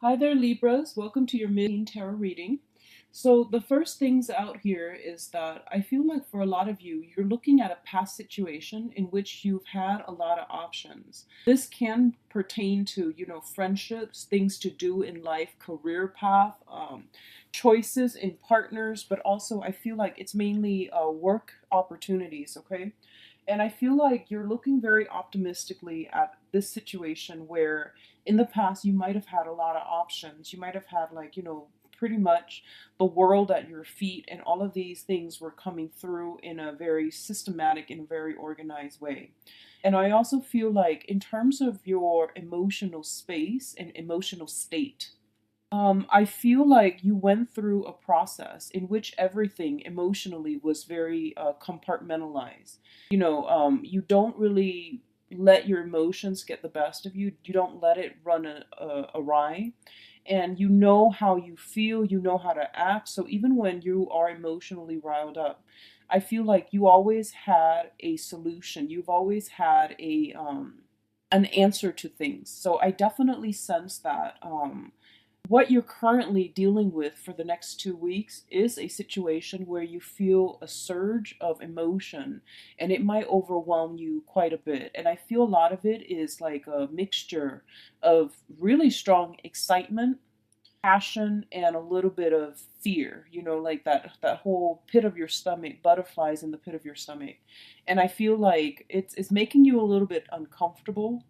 Hi there, Libras. Welcome to your mid tarot reading. So, the first things out here is that I feel like for a lot of you, you're looking at a past situation in which you've had a lot of options. This can pertain to, friendships, things to do in life, career path, choices in partners, but also I feel like it's mainly work opportunities, okay? And I feel like you're looking very optimistically at this situation where in the past you might have had a lot of options. You might have had, like, pretty much the world at your feet, and all of these things were coming through in a very systematic and very organized way. And I also feel like, in terms of your emotional space and emotional state, I feel like you went through a process in which everything emotionally was very compartmentalized. You don't really let your emotions get the best of you. You don't let it run awry. And you know how you feel, you know how to act. So even when you are emotionally riled up, I feel like you always had a solution. You've always had an answer to things. So I definitely sense that what you're currently dealing with for the next 2 weeks is a situation where you feel a surge of emotion and it might overwhelm you quite a bit. And I feel a lot of it is like a mixture of really strong excitement, passion, and a little bit of fear, like that whole pit of your stomach, butterflies in the pit of your stomach. And I feel like it's making you a little bit uncomfortable.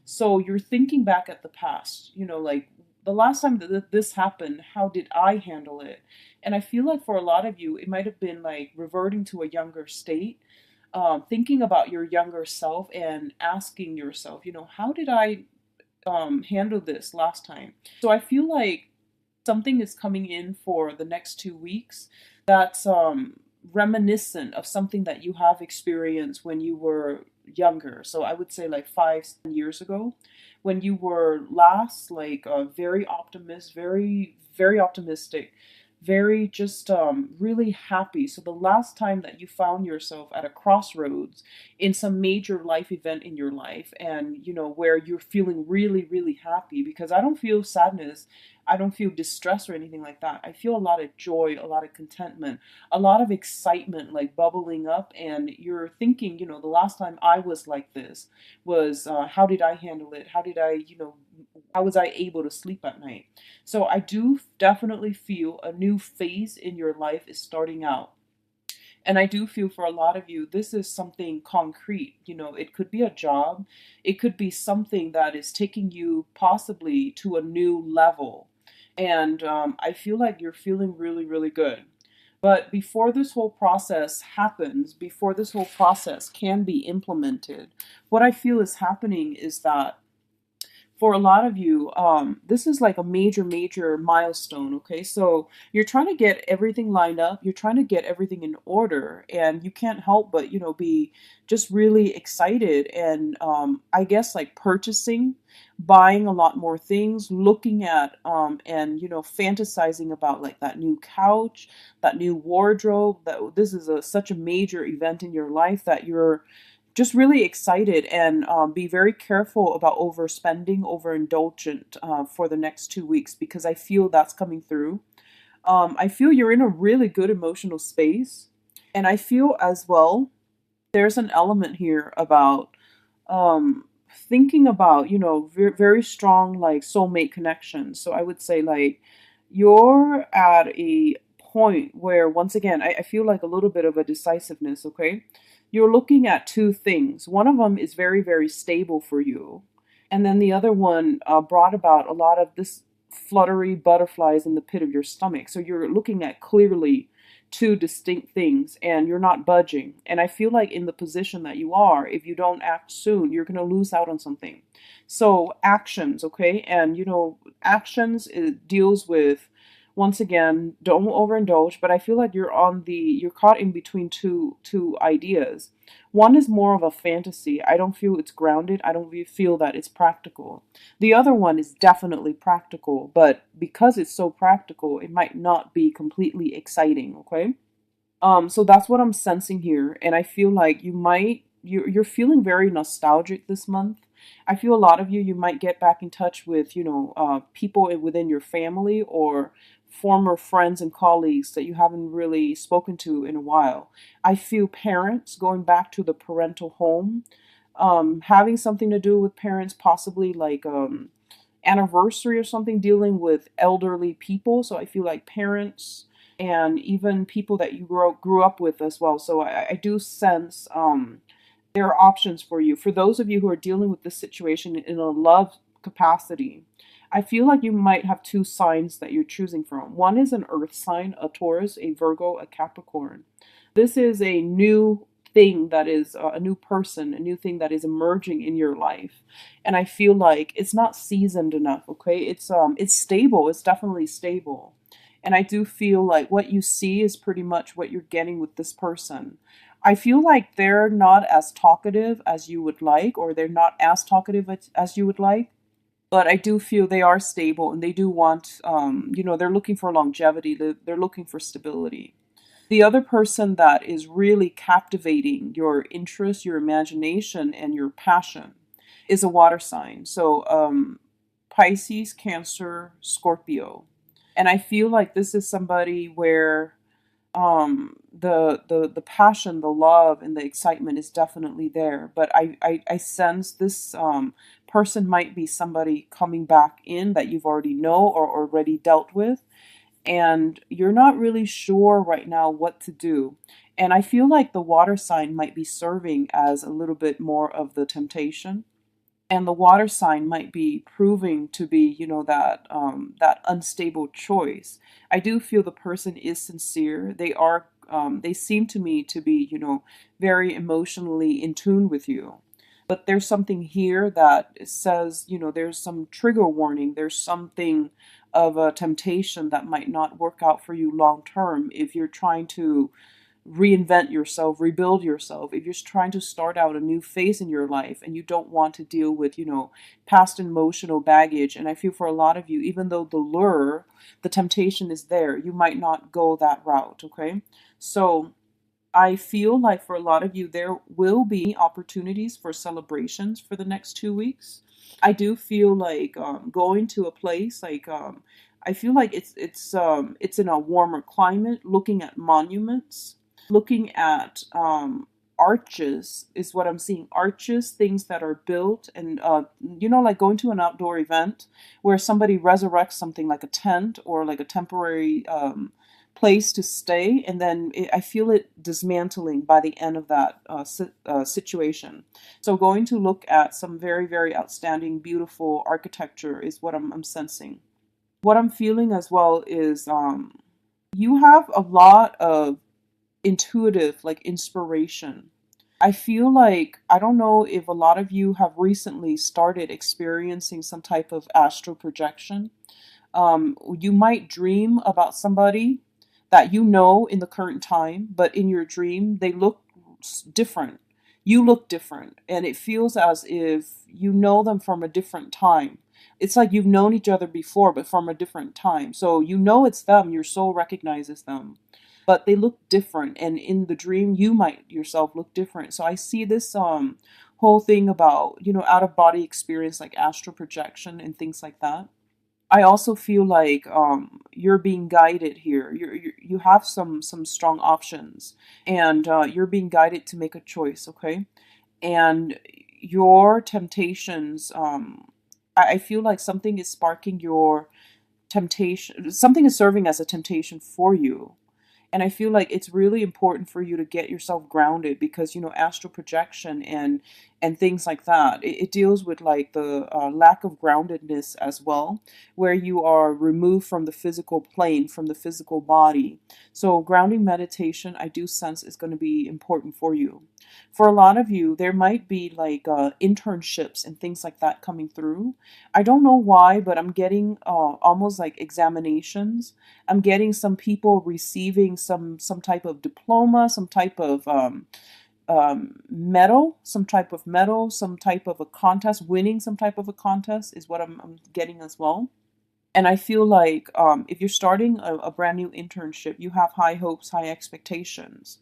So you're thinking back at the past, like the last time that this happened, how did I handle it? And I feel like for a lot of you, it might have been like reverting to a younger state, thinking about your younger self and asking yourself, how did I handle this last time? So I feel like something is coming in for the next 2 weeks that's reminiscent of something that you have experienced when you were younger. So I would say like 5 years ago, when you were last like very, very optimistic, very just really happy. So the last time that you found yourself at a crossroads in some major life event in your life, and where you're feeling really, really happy, because I don't feel sadness, I don't feel distress or anything like that. I feel a lot of joy, a lot of contentment, a lot of excitement like bubbling up. And you're thinking, the last time I was like this was, how did I handle it? How was I able to sleep at night? So I do definitely feel a new phase in your life is starting out. And I do feel for a lot of you, this is something concrete. It could be a job, it could be something that is taking you possibly to a new level. And I feel like you're feeling really, really good. But before this whole process happens, before this whole process can be implemented, what I feel is happening is that for a lot of you, this is like a major, major milestone. Okay, so you're trying to get everything lined up, you're trying to get everything in order, and you can't help but be just really excited, and I guess like purchasing, buying a lot more things, looking at and fantasizing about like that new couch, that new wardrobe. That this is such a major event in your life that you're just really excited, and be very careful about overspending, overindulgent for the next 2 weeks, because I feel that's coming through. I feel you're in a really good emotional space, and I feel as well there's an element here about thinking about very, very strong like soulmate connections. So I would say like you're at a point where, once again, I feel like a little bit of a decisiveness. Okay, you're looking at two things. One of them is very, very stable for you, and then the other one brought about a lot of this fluttery butterflies in the pit of your stomach. So you're looking at clearly two distinct things, and you're not budging. And I feel like in the position that you are, if you don't act soon, you're going to lose out on something. So actions, okay? And actions, it deals with, once again, don't overindulge, but I feel like you're caught in between two ideas. One is more of a fantasy. I don't feel it's grounded. I don't feel that it's practical. The other one is definitely practical, but because it's so practical, it might not be completely exciting, okay? So that's what I'm sensing here, and I feel like you're feeling very nostalgic this month. I feel a lot of you, you might get back in touch with, people within your family or former friends and colleagues that you haven't really spoken to in a while. I feel parents going back to the parental home, having something to do with parents, possibly like anniversary or something, dealing with elderly people. So I feel like parents and even people that you grew up with as well. So I do sense there are options for you. For those of you who are dealing with this situation in a love capacity, I feel like you might have two signs that you're choosing from. One is an earth sign, a Taurus, a Virgo, a Capricorn. This is a new thing that is a new person, a new thing that is emerging in your life. And I feel like it's not seasoned enough, okay? It's stable. It's definitely stable. And I do feel like what you see is pretty much what you're getting with this person. I feel like they're not as talkative as you would like, or they're not as talkative as you would like. But I do feel they are stable and they do want, they're looking for longevity, they're looking for stability. The other person that is really captivating your interest, your imagination, and your passion is a water sign. So, Pisces, Cancer, Scorpio. And I feel like this is somebody where the passion, the love, and the excitement is definitely there. But I sense this person might be somebody coming back in that you've already know or already dealt with, and you're not really sure right now what to do. And I feel like the water sign might be serving as a little bit more of the temptation, and the water sign might be proving to be, that unstable choice. I do feel the person is sincere. They seem to me to be, very emotionally in tune with you. But there's something here that says, there's some trigger warning. There's something of a temptation that might not work out for you long term if you're trying to reinvent yourself, rebuild yourself. If you're trying to start out a new phase in your life and you don't want to deal with, past emotional baggage. And I feel for a lot of you, even though the lure, the temptation is there, you might not go that route. Okay. So I feel like for a lot of you, there will be opportunities for celebrations for the next 2 weeks. I do feel like going to a place like I feel like it's in a warmer climate, looking at monuments, looking at arches is what I'm seeing. Arches, things that are built, and like going to an outdoor event where somebody resurrects something like a tent or like a temporary place to stay, and then I feel it dismantling by the end of that situation. So going to look at some very, very outstanding, beautiful architecture is what I'm sensing. What I'm feeling as well is you have a lot of intuitive, like inspiration. I feel like, I don't know if a lot of you have recently started experiencing some type of astral projection. You might dream about somebody that you know in the current time, but in your dream, they look different. You look different, and it feels as if you know them from a different time. It's like you've known each other before, but from a different time. So you know it's them, your soul recognizes them, but they look different. And in the dream, you might yourself look different. So I see this whole thing about, out of body experience, like astral projection and things like that. I also feel like you're being guided here. You have some strong options, and you're being guided to make a choice. Okay, and your temptations. I feel like something is sparking your temptation. Something is serving as a temptation for you. And I feel like it's really important for you to get yourself grounded because, astral projection and things like that, it deals with like the lack of groundedness as well, where you are removed from the physical plane, from the physical body. So grounding meditation, I do sense is going to be important for you. For a lot of you, there might be like internships and things like that coming through. I don't know why, but I'm getting almost like examinations. I'm getting some people receiving some type of diploma, some type of medal, some type of a contest, winning some type of a contest is what I'm getting as well. And I feel like if you're starting a brand new internship, you have high hopes, high expectations.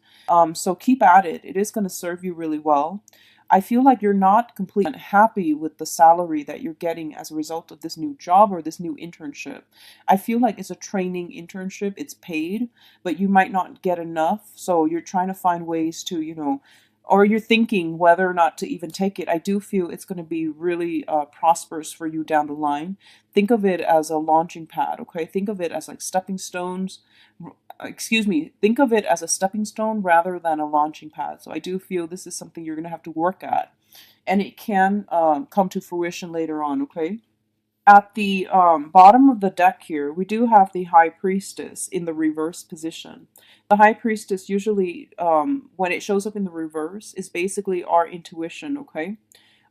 So keep at it. It is going to serve you really well. I feel like you're not completely happy with the salary that you're getting as a result of this new job or this new internship. I feel like it's a training internship, it's paid, but you might not get enough. So you're trying to find ways to, or you're thinking whether or not to even take it. I do feel it's going to be really prosperous for you down the line. Think of it as a launching pad, okay? Think of it as like stepping stones. Excuse me, think of it as a stepping stone rather than a launching pad. So I do feel this is something you're going to have to work at, and it can come to fruition later on, okay? At the bottom of the deck here, we do have the High Priestess in the reverse position. The High Priestess usually, when it shows up in the reverse, is basically our intuition, okay?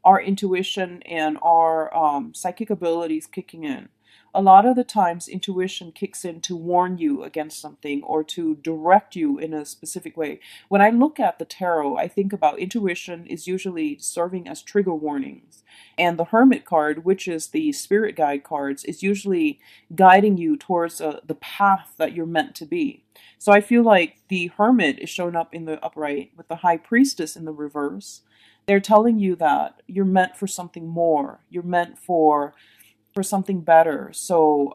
Our intuition and our psychic abilities kicking in. A lot of the times, intuition kicks in to warn you against something or to direct you in a specific way. When I look at the tarot, I think about intuition is usually serving as trigger warnings. And the Hermit card, which is the spirit guide cards, is usually guiding you towards the path that you're meant to be. So I feel like the Hermit is showing up in the upright with the High Priestess in the reverse. They're telling you that you're meant for something more. You're meant for something better. So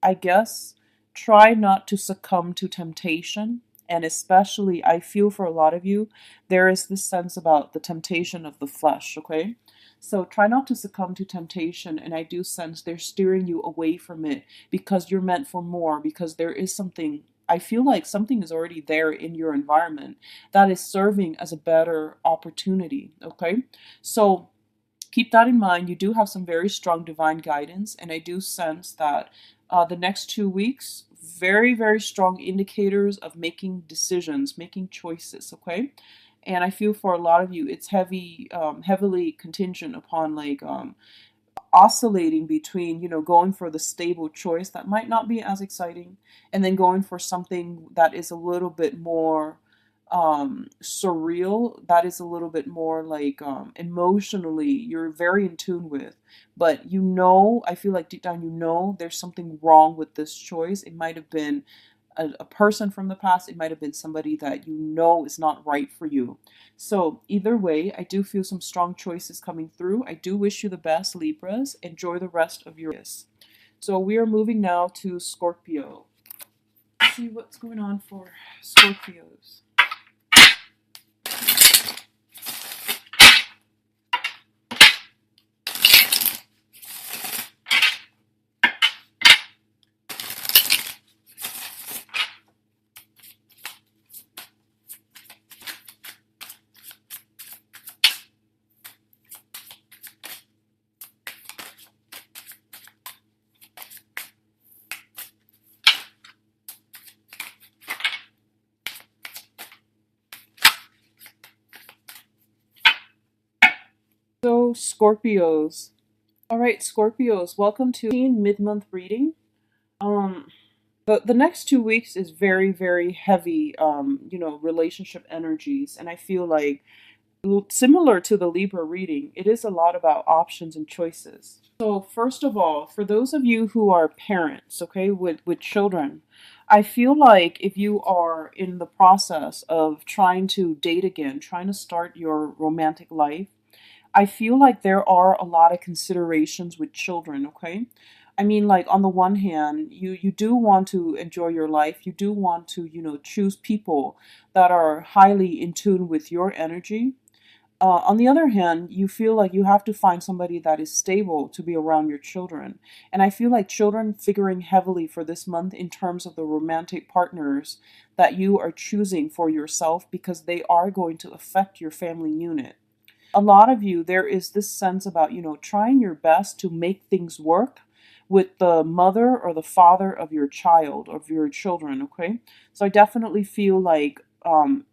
I guess try not to succumb to temptation. And especially, I feel for a lot of you, there is this sense about the temptation of the flesh, okay? So try not to succumb to temptation. And I do sense they're steering you away from it because you're meant for more, because there is something. I feel like something is already there in your environment that is serving as a better opportunity, okay? So keep that in mind. You do have some very strong divine guidance, and I do sense that the next 2 weeks, very, very strong indicators of making decisions, making choices, okay? And I feel for a lot of you, it's heavily contingent upon like oscillating between, going for the stable choice that might not be as exciting, and then going for something that is a little bit more surreal, that is a little bit more like emotionally you're very in tune with. But I feel like deep down there's something wrong with this choice. It might have been a person from the past, it might have been somebody that is not right for you. So either way, I do feel some strong choices coming through. I do wish you the best, Libras. Enjoy the rest of your year. So we are moving now to Scorpio. Let's see what's going on for Scorpios. So Scorpios. All right, Scorpios, welcome to mid-month reading. The next 2 weeks is very, very heavy, relationship energies. And I feel like similar to the Libra reading, it is a lot about options and choices. So first of all, for those of you who are parents, okay, with children, I feel like if you are in the process of trying to date again, trying to start your romantic life, I feel like there are a lot of considerations with children, okay? I mean, like on the one hand, you do want to enjoy your life. You do want to, choose people that are highly in tune with your energy. On the other hand, you feel like you have to find somebody that is stable to be around your children. And I feel like children figuring heavily for this month in terms of the romantic partners that you are choosing for yourself, because they are going to affect your family unit. A lot of you, there is this sense about, trying your best to make things work with the mother or the father of your child, of your children, okay? So I definitely feel like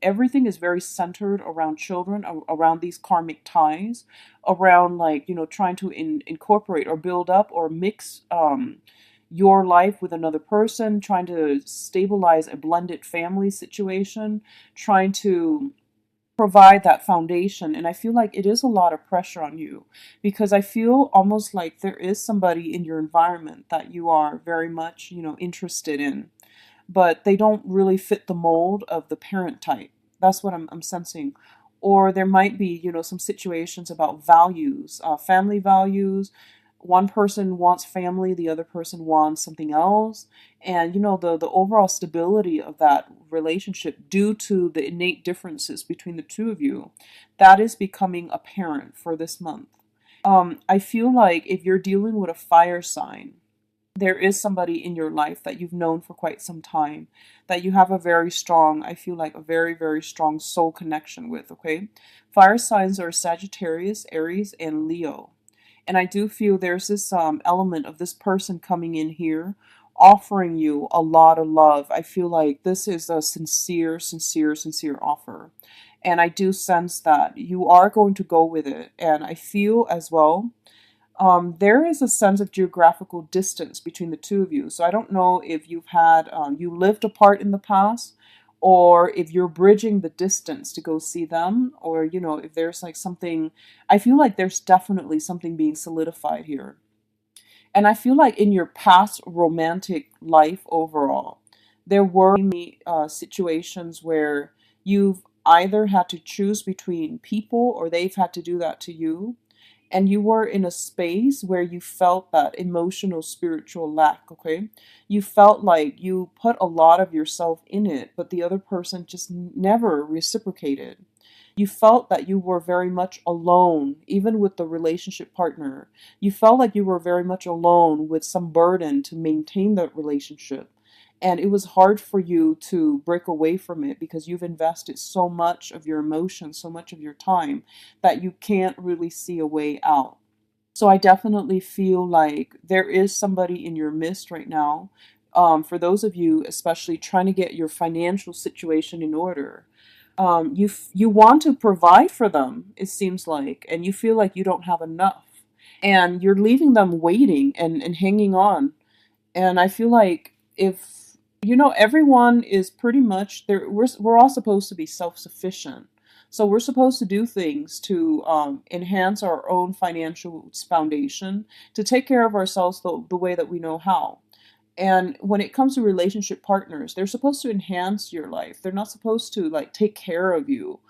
everything is very centered around children, around these karmic ties, around like, trying to incorporate or build up or mix your life with another person, trying to stabilize a blended family situation, trying to provide that foundation. And I feel like it is a lot of pressure on you, because I feel almost like there is somebody in your environment that you are very much, interested in, but they don't really fit the mold of the parent type. That's what I'm sensing. or there might be, some situations about values, family values. One person wants family, the other person wants something else. And, the overall stability of that relationship due to the innate differences between the two of you, that is becoming apparent for this month. I feel like if you're dealing with a fire sign, there is somebody in your life that you've known for quite some time that you have a very strong, I feel like a very, very strong soul connection with, okay? Fire signs are Sagittarius, Aries, and Leo. And I do feel there's this element of this person coming in here offering you a lot of love. I feel like this is a sincere, sincere, sincere offer. And I do sense that you are going to go with it. And I feel as well there is a sense of geographical distance between the two of you. So I don't know if you've had, you lived apart in the past, or if you're bridging the distance to go see them, or, if there's like something, I feel like there's definitely something being solidified here. And I feel like in your past romantic life overall, there were many situations where you've either had to choose between people or they've had to do that to you, and you were in a space where you felt that emotional spiritual lack, okay? You felt like you put a lot of yourself in it, but the other person just never reciprocated. You felt that you were very much alone, even with the relationship partner. You felt like you were very much alone with some burden to maintain that relationship. And it was hard for you to break away from it because you've invested so much of your emotions, so much of your time, that you can't really see a way out. So I definitely feel like there is somebody in your midst right now. For those of you, especially trying to get your financial situation in order, you want to provide for them. It seems like, and you feel like you don't have enough, and you're leaving them waiting and hanging on. And I feel like if everyone is pretty much there, we're all supposed to be self-sufficient. So we're supposed to do things to enhance our own financial foundation, to take care of ourselves the way that we know how. And when it comes to relationship partners, they're supposed to enhance your life. They're not supposed to like take care of you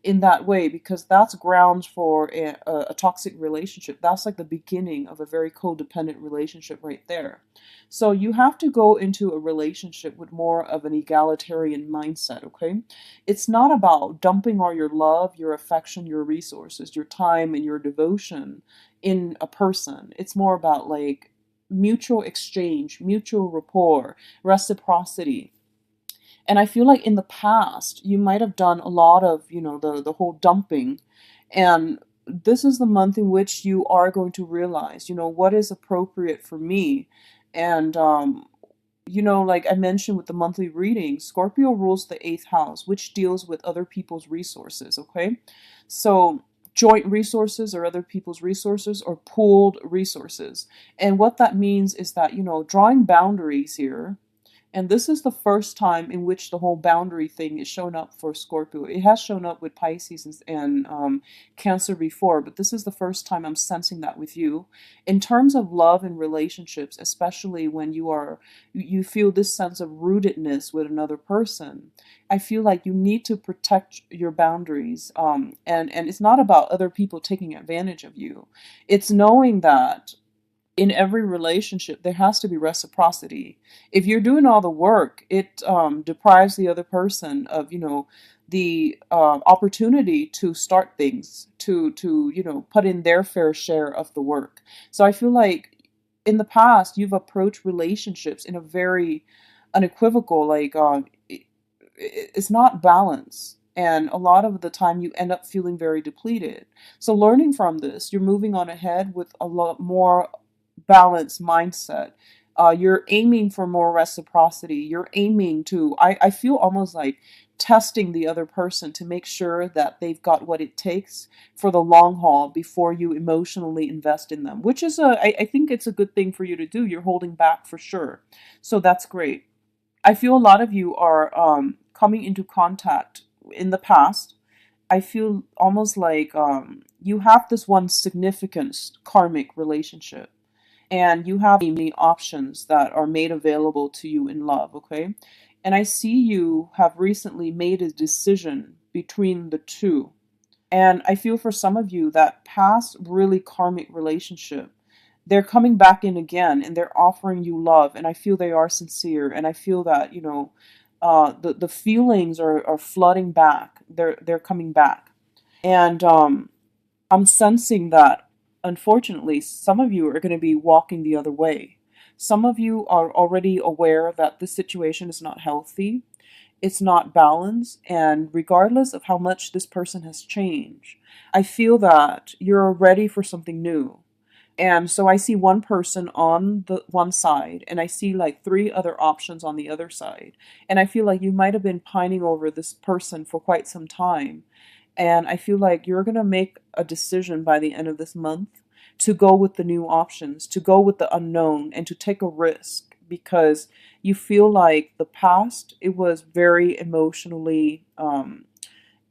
in that way, because that's grounds for a toxic relationship. That's like the beginning of a very codependent relationship right there. So you have to go into a relationship with more of an egalitarian mindset, okay? It's not about dumping all your love, your affection, your resources, your time, and your devotion in a person. It's more about like mutual exchange, mutual rapport, reciprocity. And I feel like in the past, you might have done a lot of, the whole dumping. And this is the month in which you are going to realize, what is appropriate for me. And, like I mentioned with the monthly reading, Scorpio rules the eighth house, which deals with other people's resources, okay? So joint resources or other people's resources or pooled resources. And what that means is that, drawing boundaries here, and this is the first time in which the whole boundary thing is shown up for Scorpio. It has shown up with Pisces and Cancer before, but this is the first time I'm sensing that with you. In terms of love and relationships, especially when you feel this sense of rootedness with another person, I feel like you need to protect your boundaries. And it's not about other people taking advantage of you. It's knowing that in every relationship, there has to be reciprocity. If you're doing all the work, it deprives the other person of, the opportunity to start things, to put in their fair share of the work. So I feel like in the past, you've approached relationships in a very unequivocal, like it's not balanced. And a lot of the time you end up feeling very depleted. So learning from this, you're moving on ahead with a lot more balanced mindset. You're aiming for more reciprocity. You're aiming to, I feel almost like testing the other person to make sure that they've got what it takes for the long haul before you emotionally invest in them, which is I think it's a good thing for you to do. You're holding back for sure. So that's great. I feel a lot of you are coming into contact in the past. I feel almost like you have this one significant karmic relationship, and you have many options that are made available to you in love, okay? And I see you have recently made a decision between the two. And I feel for some of you that past really karmic relationship, they're coming back in again and they're offering you love. And I feel they are sincere. And I feel that, the feelings are flooding back. They're coming back. And I'm sensing that, unfortunately, some of you are going to be walking the other way. Some of you are already aware that this situation is not healthy, it's not balanced, and regardless of how much this person has changed, I feel that you're ready for something new. And so I see one person on the one side, and I see like three other options on the other side. And I feel like you might have been pining over this person for quite some time. And I feel like you're going to make a decision by the end of this month to go with the new options, to go with the unknown, and to take a risk because you feel like the past, it was very emotionally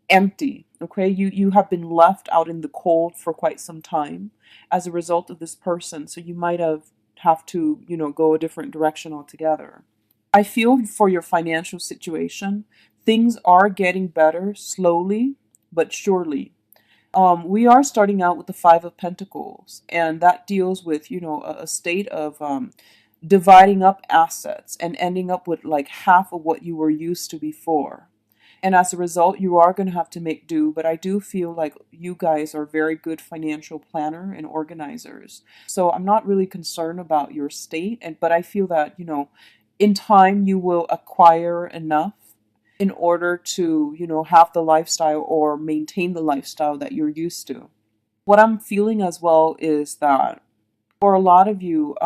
empty. Okay, you have been left out in the cold for quite some time as a result of this person, so you might have to go a different direction altogether. I feel for your financial situation, things are getting better slowly but surely. We are starting out with the Five of Pentacles, and that deals with a state of dividing up assets and ending up with like half of what you were used to before. And as a result, you are going to have to make do. But I do feel like you guys are very good financial planner and organizers. So I'm not really concerned about your state. But I feel that, in time you will acquire enough in order to, have the lifestyle or maintain the lifestyle that you're used to. What I'm feeling as well is that for a lot of you,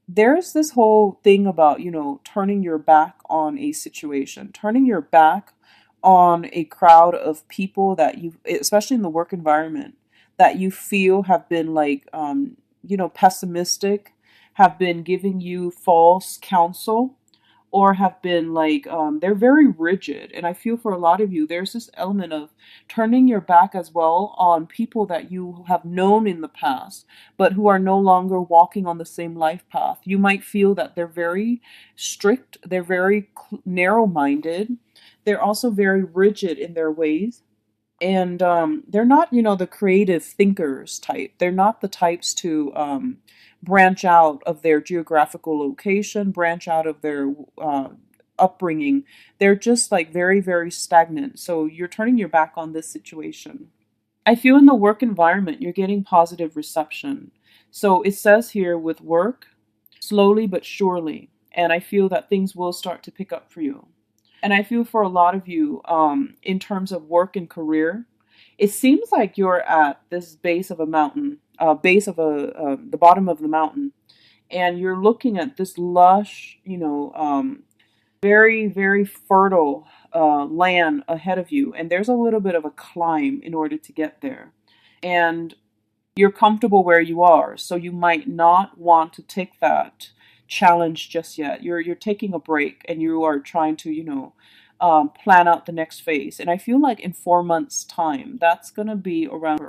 there's this whole thing about, turning your back on a situation, turning your back on a crowd of people that you, especially in the work environment, that you feel have been like, pessimistic, have been giving you false counsel, or have been like they're very rigid. And I feel for a lot of you there's this element of turning your back as well on people that you have known in the past but who are no longer walking on the same life path. You might feel that they're very strict, they're very narrow-minded, they're also very rigid in their ways. And they're not, the creative thinkers type. They're not the types to branch out of their geographical location, branch out of their upbringing. They're just like very, very stagnant. So you're turning your back on this situation. I feel in the work environment, you're getting positive reception. So it says here with work, slowly but surely. And I feel that things will start to pick up for you. And I feel for a lot of you, in terms of work and career, it seems like you're at this base of a mountain, the bottom of the mountain, and you're looking at this lush, very, very fertile land ahead of you. And there's a little bit of a climb in order to get there. And you're comfortable where you are, so you might not want to take that challenge just yet. You're taking a break and you are trying to plan out the next phase. And I feel like in 4 months' time, that's gonna be around.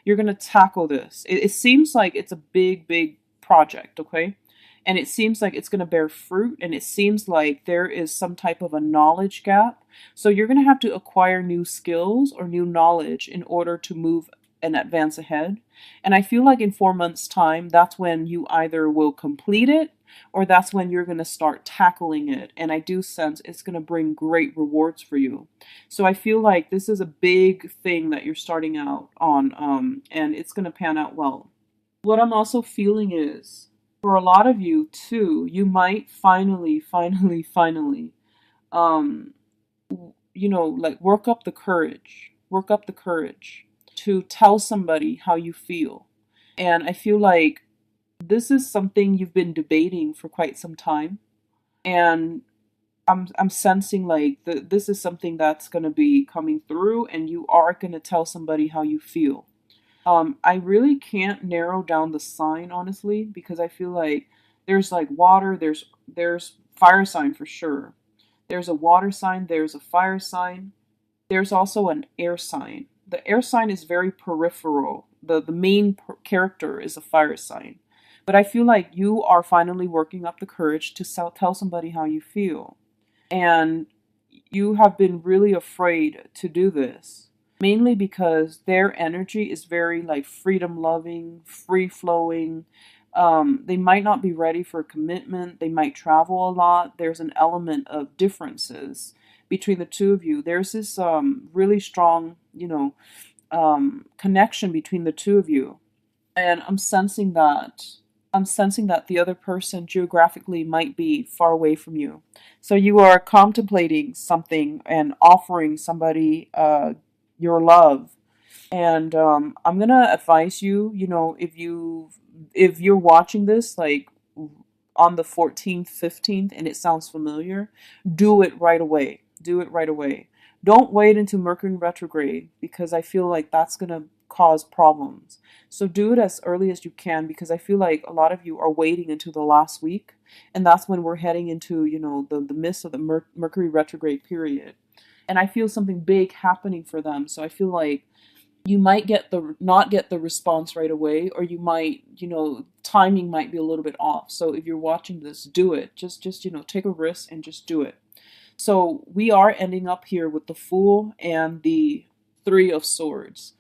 You're gonna tackle this. It seems like it's a big, big project, okay? And it seems like it's gonna bear fruit, and it seems like there is some type of a knowledge gap. So you're gonna have to acquire new skills or new knowledge in order to move and advance ahead. And I feel like in 4 months' time, that's when you either will complete it or that's when you're going to start tackling it. And I do sense it's going to bring great rewards for you. So I feel like this is a big thing that you're starting out on, and it's going to pan out well. What I'm also feeling is for a lot of you too, you might finally, like work up the courage to tell somebody how you feel. And I feel like this is something you've been debating for quite some time. And I'm sensing like this is something that's going to be coming through, and you are going to tell somebody how you feel. I really can't narrow down the sign, honestly, because I feel like there's like water, there's fire sign for sure. There's a water sign, there's a fire sign. There's also an air sign. The air sign is very peripheral. The main character is a fire sign. But I feel like you are finally working up the courage to tell somebody how you feel. And you have been really afraid to do this. mainly because their energy is very like freedom loving, free flowing. They might not be ready for commitment. They might travel a lot. There's an element of differences between the two of you. There's this really strong, connection between the two of you. And I'm sensing that the other person geographically might be far away from you. So you are contemplating something and offering somebody your love. And I'm gonna advise you, if you're watching this like on the 14th, 15th, and it sounds familiar, do it right away. Do it right away. Don't wait until Mercury retrograde, because I feel like that's gonna cause problems. So do it as early as you can, because I feel like a lot of you are waiting until the last week, and that's when we're heading into, the midst of the Mercury retrograde period. And I feel something big happening for them. So I feel like you might not get the response right away, or you might, timing might be a little bit off. So if you're watching this, do it. Just take a risk and just do it. So we are ending up here with the Fool and the Three of Swords.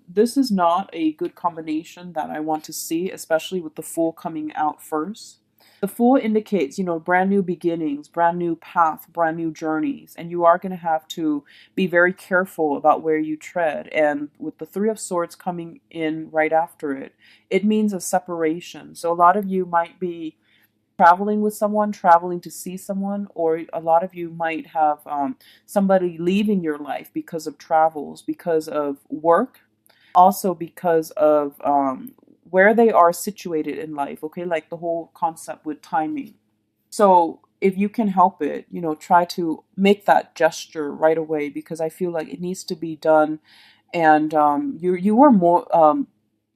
This is not a good combination that I want to see, especially with the Fool coming out first. The Fool indicates, brand new beginnings, brand new path, brand new journeys, and you are going to have to be very careful about where you tread. And with the Three of Swords coming in right after it, it means a separation. So a lot of you might be traveling with someone, traveling to see someone, or a lot of you might have somebody leaving your life because of travels, because of work, also because of where they are situated in life, okay? Like the whole concept with timing. So if you can help it, try to make that gesture right away, because I feel like it needs to be done. And you were more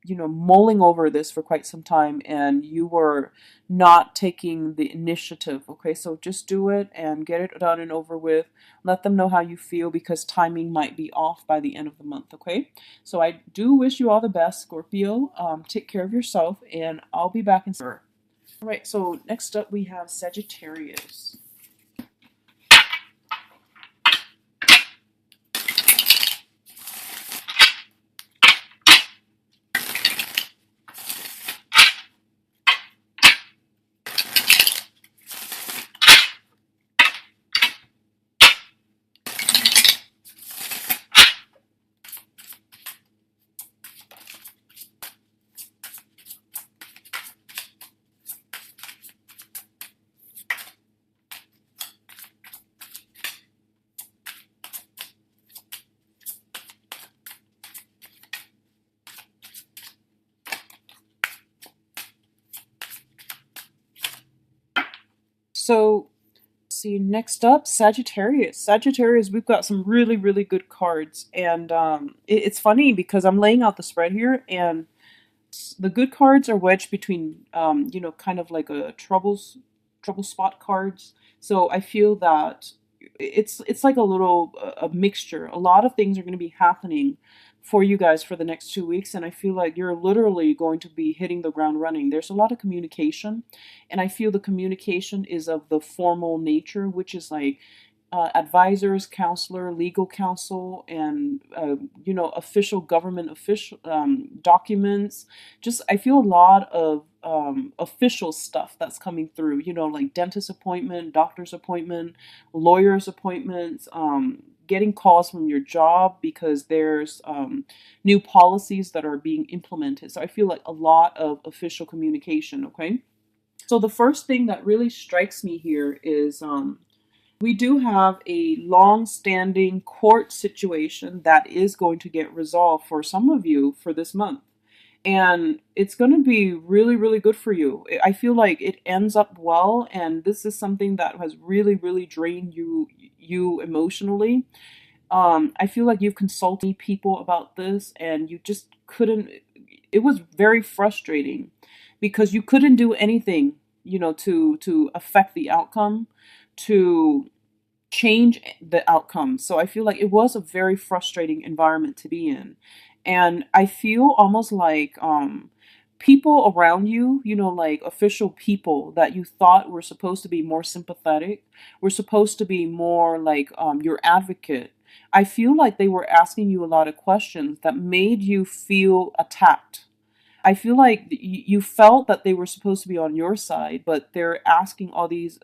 mulling over this for quite some time, and you were not taking the initiative. Okay, so just do it and get it done and over with. Let them know how you feel, because timing might be off by the end of the month. Okay, so I do wish you all the best, Scorpio. Take care of yourself, and I'll be back in September. All right, so next up we have Sagittarius. So, see, next up, Sagittarius. Sagittarius, we've got some really, really good cards. And it's funny because I'm laying out the spread here, and the good cards are wedged between, kind of like a trouble spot cards. So I feel that it's like a little a mixture. A lot of things are going to be happening for you guys for the next 2 weeks, and I feel like you're literally going to be hitting the ground running. There's a lot of communication, and I feel the communication is of the formal nature, which is like advisors, counselor, legal counsel, and official government official documents. Just I feel a lot of official stuff that's coming through. Like dentist appointment, doctor's appointment, lawyer's appointments. Getting calls from your job because there's new policies that are being implemented. So I feel like a lot of official communication. Okay. So the first thing that really strikes me here is we do have a long-standing court situation that is going to get resolved for some of you for this month. And it's going to be really, really good for you. I feel like it ends up well, and this is something that has really, really drained you emotionally. I feel like you've consulted people about this, and you just couldn't. It was very frustrating because you couldn't do anything, to affect the outcome, to change the outcome. So I feel like it was a very frustrating environment to be in. And I feel almost like people around you, like official people that you thought were supposed to be more sympathetic, were supposed to be more like your advocate. I feel like they were asking you a lot of questions that made you feel attacked. I feel like you felt that they were supposed to be on your side, but they're asking all these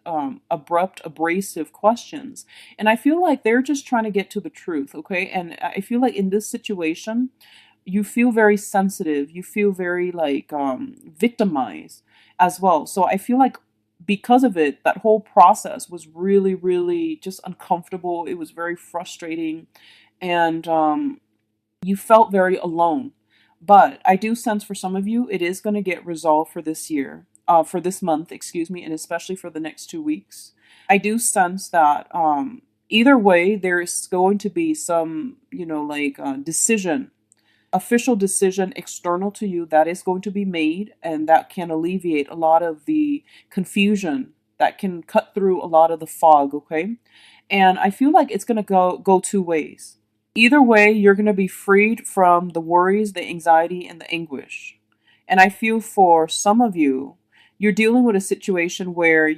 abrupt, abrasive questions. And I feel like they're just trying to get to the truth, okay? And I feel like in this situation, you feel very sensitive. You feel very like victimized as well. So I feel like because of it, that whole process was really, really just uncomfortable. It was very frustrating. And you felt very alone. But I do sense for some of you, it is going to get resolved for this year, for this month, excuse me, and especially for the next 2 weeks. I do sense that either way, there's going to be some, like decision, official decision external to you that is going to be made, and that can alleviate a lot of the confusion, that can cut through a lot of the fog, okay? And I feel like it's going to go two ways. Either way, you're going to be freed from the worries, the anxiety, and the anguish. And I feel for some of you, you're dealing with a situation where,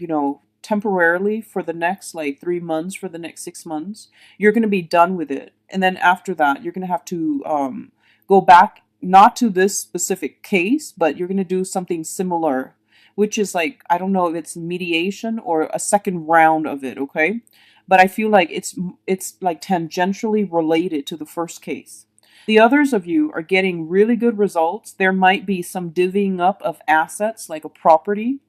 temporarily for the next like 3 months, for the next 6 months, you're going to be done with it. And then after that, you're going to have to go back, not to this specific case, but you're going to do something similar, which is like, I don't know if it's mediation or a second round of it, okay? But I feel like it's like tangentially related to the first case. The others of you are getting really good results. There might be some divvying up of assets, like a property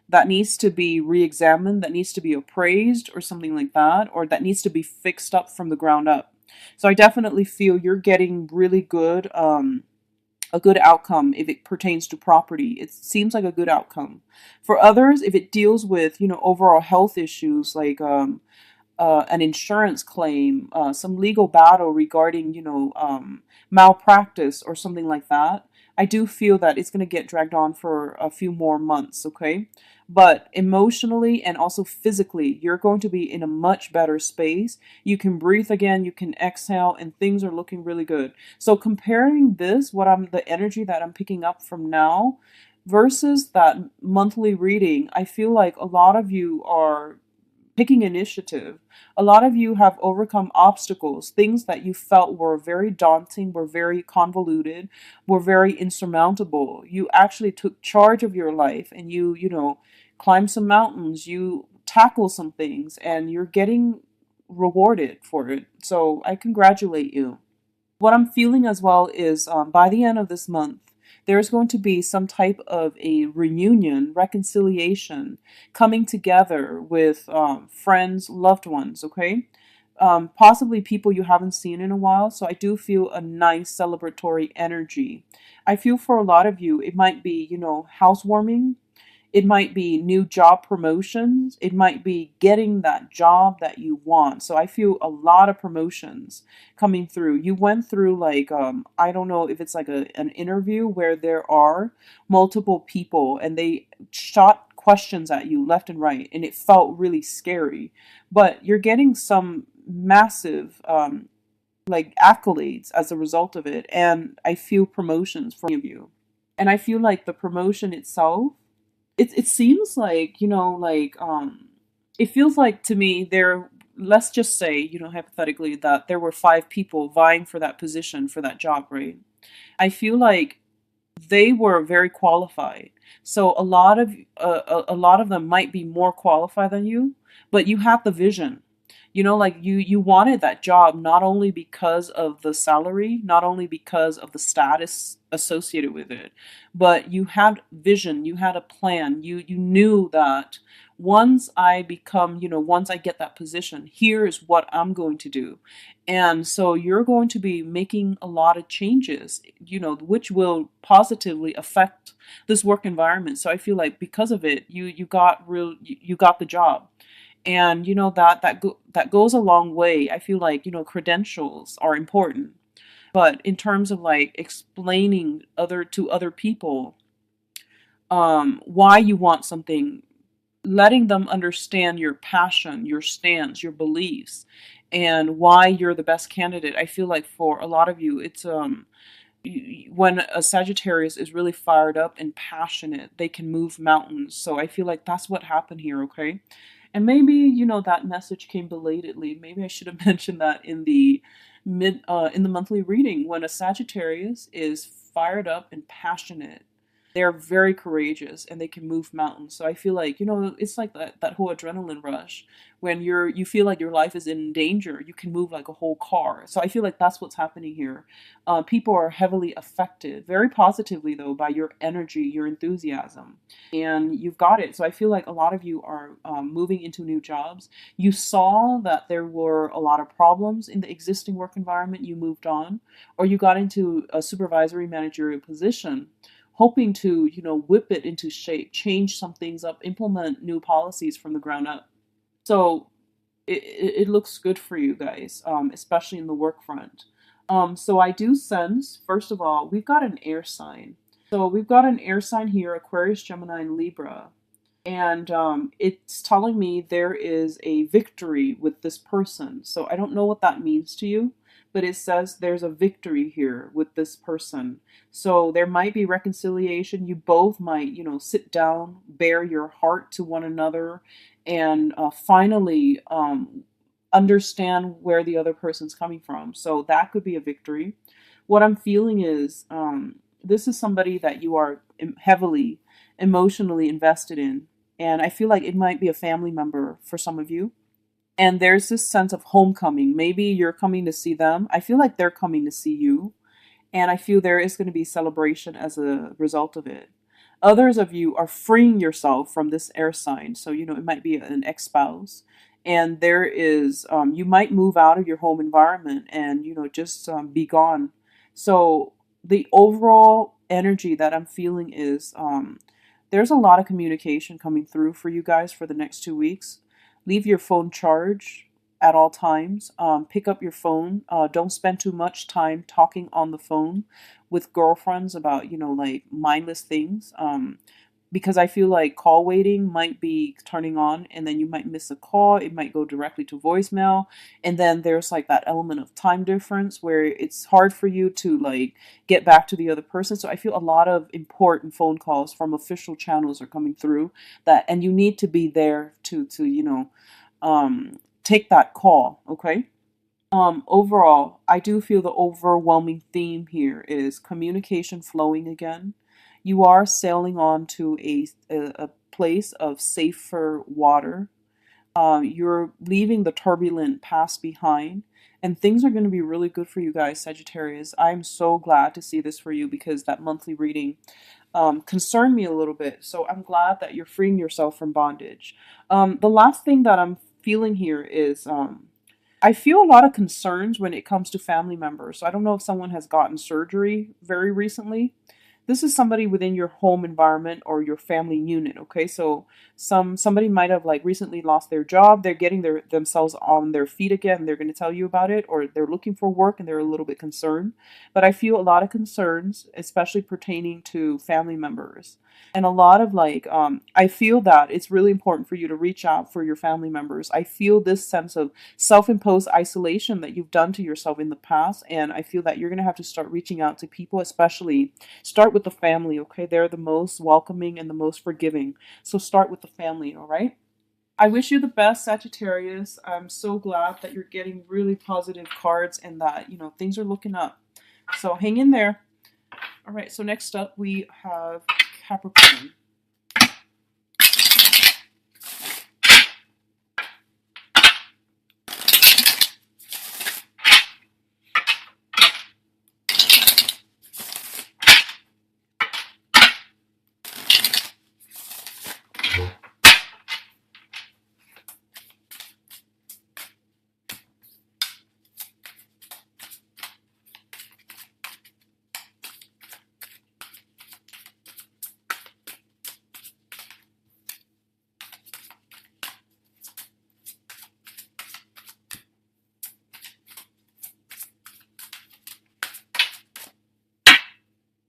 that needs to be re-examined, that needs to be appraised or something like that, or that needs to be fixed up from the ground up. So I definitely feel you're getting really good, a good outcome if it pertains to property. It seems like a good outcome. For others, if it deals with, overall health issues like an insurance claim, some legal battle regarding, malpractice or something like that, I do feel that it's going to get dragged on for a few more months, okay? But emotionally and also physically, you're going to be in a much better space. You can breathe again, you can exhale, and things are looking really good. So comparing this, the energy that I'm picking up from now versus that monthly reading, I feel like a lot of you are taking initiative. A lot of you have overcome obstacles, things that you felt were very daunting, were very convoluted, were very insurmountable. You actually took charge of your life and you climbed some mountains, you tackle some things, and you're getting rewarded for it. So I congratulate you. What I'm feeling as well is by the end of this month, there's going to be some type of a reunion, reconciliation, coming together with friends, loved ones, okay? Possibly people you haven't seen in a while. So I do feel a nice celebratory energy. I feel for a lot of you, it might be, housewarming. It might be new job promotions. It might be getting that job that you want. So I feel a lot of promotions coming through. You went through like I don't know if it's like an interview where there are multiple people and they shot questions at you left and right, and it felt really scary. But you're getting some massive like accolades as a result of it, and I feel promotions from you. And I feel like the promotion itself, it seems like, it feels like to me there, let's just say, hypothetically, that there were 5 people vying for that position, for that job, right? I feel like they were very qualified. So a lot of them might be more qualified than you, but you have the vision. Like you wanted that job not only because of the salary, not only because of the status associated with it, but you had vision, you had a plan. You knew that once I get that position, here is what I'm going to do. And so you're going to be making a lot of changes, which will positively affect this work environment. So I feel like because of it, you got the job. And that goes a long way. I feel like, credentials are important. But in terms of like explaining to other people why you want something, letting them understand your passion, your stance, your beliefs, and why you're the best candidate. I feel like for a lot of you, it's when a Sagittarius is really fired up and passionate, they can move mountains. So I feel like that's what happened here, okay? And maybe, you know, that message came belatedly. Maybe I should have mentioned that in the in the monthly reading. When a Sagittarius is fired up and passionate, they're very courageous and they can move mountains. So I feel like, you know, it's like that whole adrenaline rush. When you feel like your life is in danger, you can move like a whole car. So I feel like that's what's happening here. People are heavily affected, very positively though, by your energy, your enthusiasm, and you've got it. So I feel like a lot of you are moving into new jobs. You saw that there were a lot of problems in the existing work environment. You moved on, or you got into a supervisory managerial position, hoping to, you know, whip it into shape, change some things up, implement new policies from the ground up. So it looks good for you guys, especially in the work front. So I do sense, first of all, we've got an air sign. So we've got an air sign here, Aquarius, Gemini, and Libra. And it's telling me there is a victory with this person. So I don't know what that means to you, but it says there's a victory here with this person. So there might be reconciliation. You both might, you know, sit down, bare your heart to one another, and finally understand where the other person's coming from. So that could be a victory. What I'm feeling is this is somebody that you are heavily emotionally invested in. And I feel like it might be a family member for some of you. And there's this sense of homecoming. Maybe you're coming to see them. I feel like they're coming to see you. And I feel there is going to be celebration as a result of it. Others of you are freeing yourself from this air sign. So, you know, it might be an ex-spouse. And there is, you might move out of your home environment and, you know, just be gone. So the overall energy that I'm feeling is there's a lot of communication coming through for you guys for the next 2 weeks. Leave your phone charged at all times. Pick up your phone. Don't spend too much time talking on the phone with girlfriends about, you know, like mindless things. Because I feel like call waiting might be turning on and then you might miss a call. It might go directly to voicemail. And then there's like that element of time difference where it's hard for you to like get back to the other person. So I feel a lot of important phone calls from official channels are coming through that, and you need to be there to, you know, take that call. Okay. Overall, I do feel the overwhelming theme here is communication flowing again. You are sailing on to a place of safer water. You're leaving the turbulent past behind, and things are going to be really good for you guys, Sagittarius. I'm so glad to see this for you because that monthly reading concerned me a little bit. So I'm glad that you're freeing yourself from bondage. The last thing that I'm feeling here is I feel a lot of concerns when it comes to family members. So I don't know if someone has gotten surgery very recently. This is somebody within your home environment or your family unit, okay? So somebody might have like recently lost their job. They're getting themselves on their feet again. They're going to tell you about it, or they're looking for work and they're a little bit concerned. But I feel a lot of concerns, especially pertaining to family members. And a lot of like, I feel that it's really important for you to reach out for your family members. I feel this sense of self-imposed isolation that you've done to yourself in the past. And I feel that you're going to have to start reaching out to people, especially start with the family, okay? They're the most welcoming and the most forgiving. So start with the family, all right? I wish you the best, Sagittarius. I'm so glad that you're getting really positive cards and that, you know, things are looking up. So hang in there. All right, so next up we have Capricorn.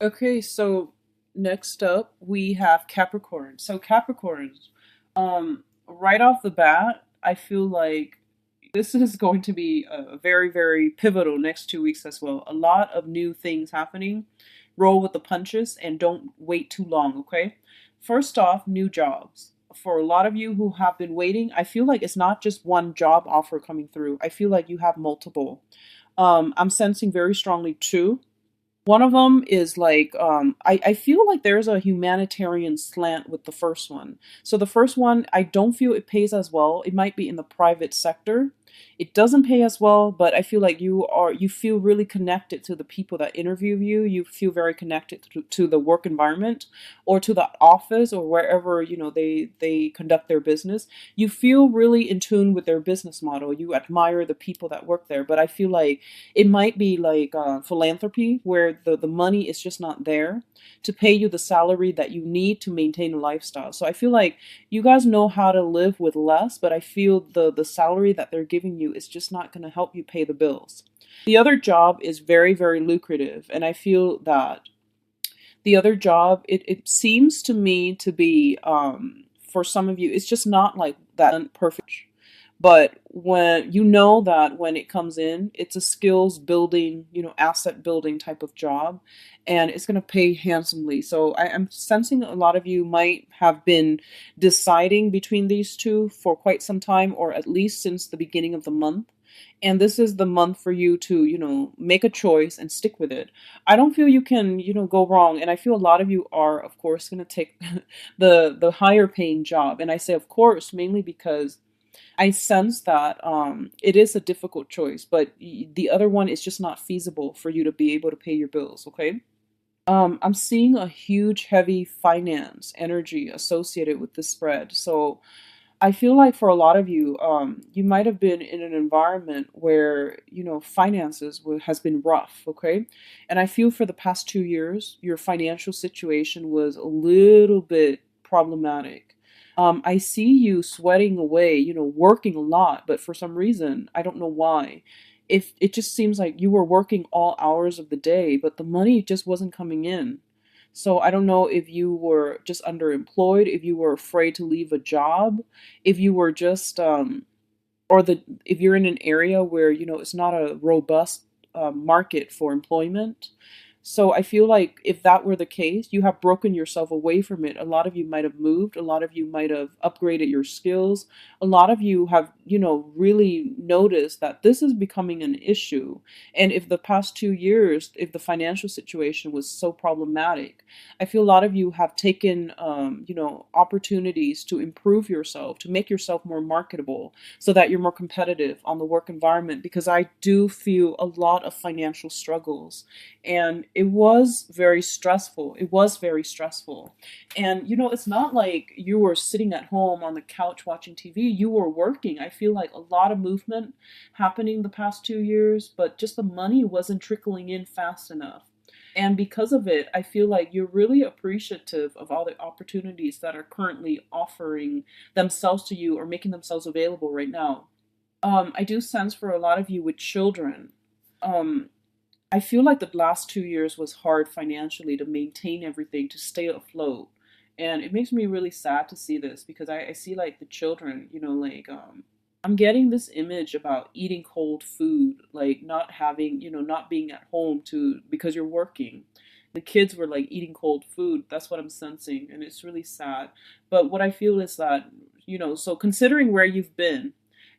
Okay, so next up we have Capricorn. So Capricorns, right off the bat, I feel like this is going to be a very, very pivotal next 2 weeks as well. A lot of new things happening. Roll with the punches and don't wait too long, okay? First off, new jobs. for a lot of you who have been waiting, I feel like it's not just one job offer coming through. I feel like you have multiple. I'm sensing very strongly two. One of them is like, I feel like there's a humanitarian slant with the first one. So the first one, I don't feel it pays as well. It might be in the private sector. It doesn't pay as well, but I feel like you feel really connected to the people that interview you. You feel very connected to the work environment or to the office or wherever, they conduct their business. You feel really in tune with their business model. You admire the people that work there, but I feel like it might be like philanthropy where the money is just not there to pay you the salary that you need to maintain a lifestyle. So I feel like you guys know how to live with less, but I feel the salary that they're giving you is just not going to help you pay the bills. The other job is very, very lucrative, and I feel that the other job, it seems to me to be, for some of you, it's just not like that perfect. But when you know that when it comes in, it's a skills building, asset building type of job, and it's going to pay handsomely. So I'm sensing a lot of you might have been deciding between these two for quite some time, or at least since the beginning of the month. And this is the month for you to, make a choice and stick with it. I don't feel you can, go wrong. And I feel a lot of you are, of course, going to take the higher paying job. And I say, of course, mainly because I sense that it is a difficult choice, but the other one is just not feasible for you to be able to pay your bills, okay? I'm seeing a huge, heavy finance energy associated with this spread. So I feel like for a lot of you, you might have been in an environment where, finances has been rough, okay? And I feel for the past 2 years, your financial situation was a little bit problematic. I see you sweating away, working a lot, but for some reason, I don't know why. If it just seems like you were working all hours of the day, but the money just wasn't coming in. So I don't know if you were just underemployed, if you were afraid to leave a job, if you were just if you're in an area where it's not a robust market for employment. So I feel like if that were the case, you have broken yourself away from it. A lot of you might have moved. A lot of you might have upgraded your skills. A lot of you have, really noticed that this is becoming an issue. And if the past 2 years, if the financial situation was so problematic, I feel a lot of you have taken, opportunities to improve yourself, to make yourself more marketable so that you're more competitive on the work environment. Because I do feel a lot of financial struggles. And it was very stressful. It was very stressful. And, it's not like you were sitting at home on the couch watching TV. You were working. I feel like a lot of movement happening the past 2 years, but just the money wasn't trickling in fast enough. And because of it, I feel like you're really appreciative of all the opportunities that are currently offering themselves to you or making themselves available right now. I do sense for a lot of you with children, I feel like the last 2 years was hard financially to maintain everything, to stay afloat. And it makes me really sad to see this because I see like the children, I'm getting this image about eating cold food, like not having, not being at home because you're working. The kids were like eating cold food. That's what I'm sensing. And it's really sad. But what I feel is that, so considering where you've been,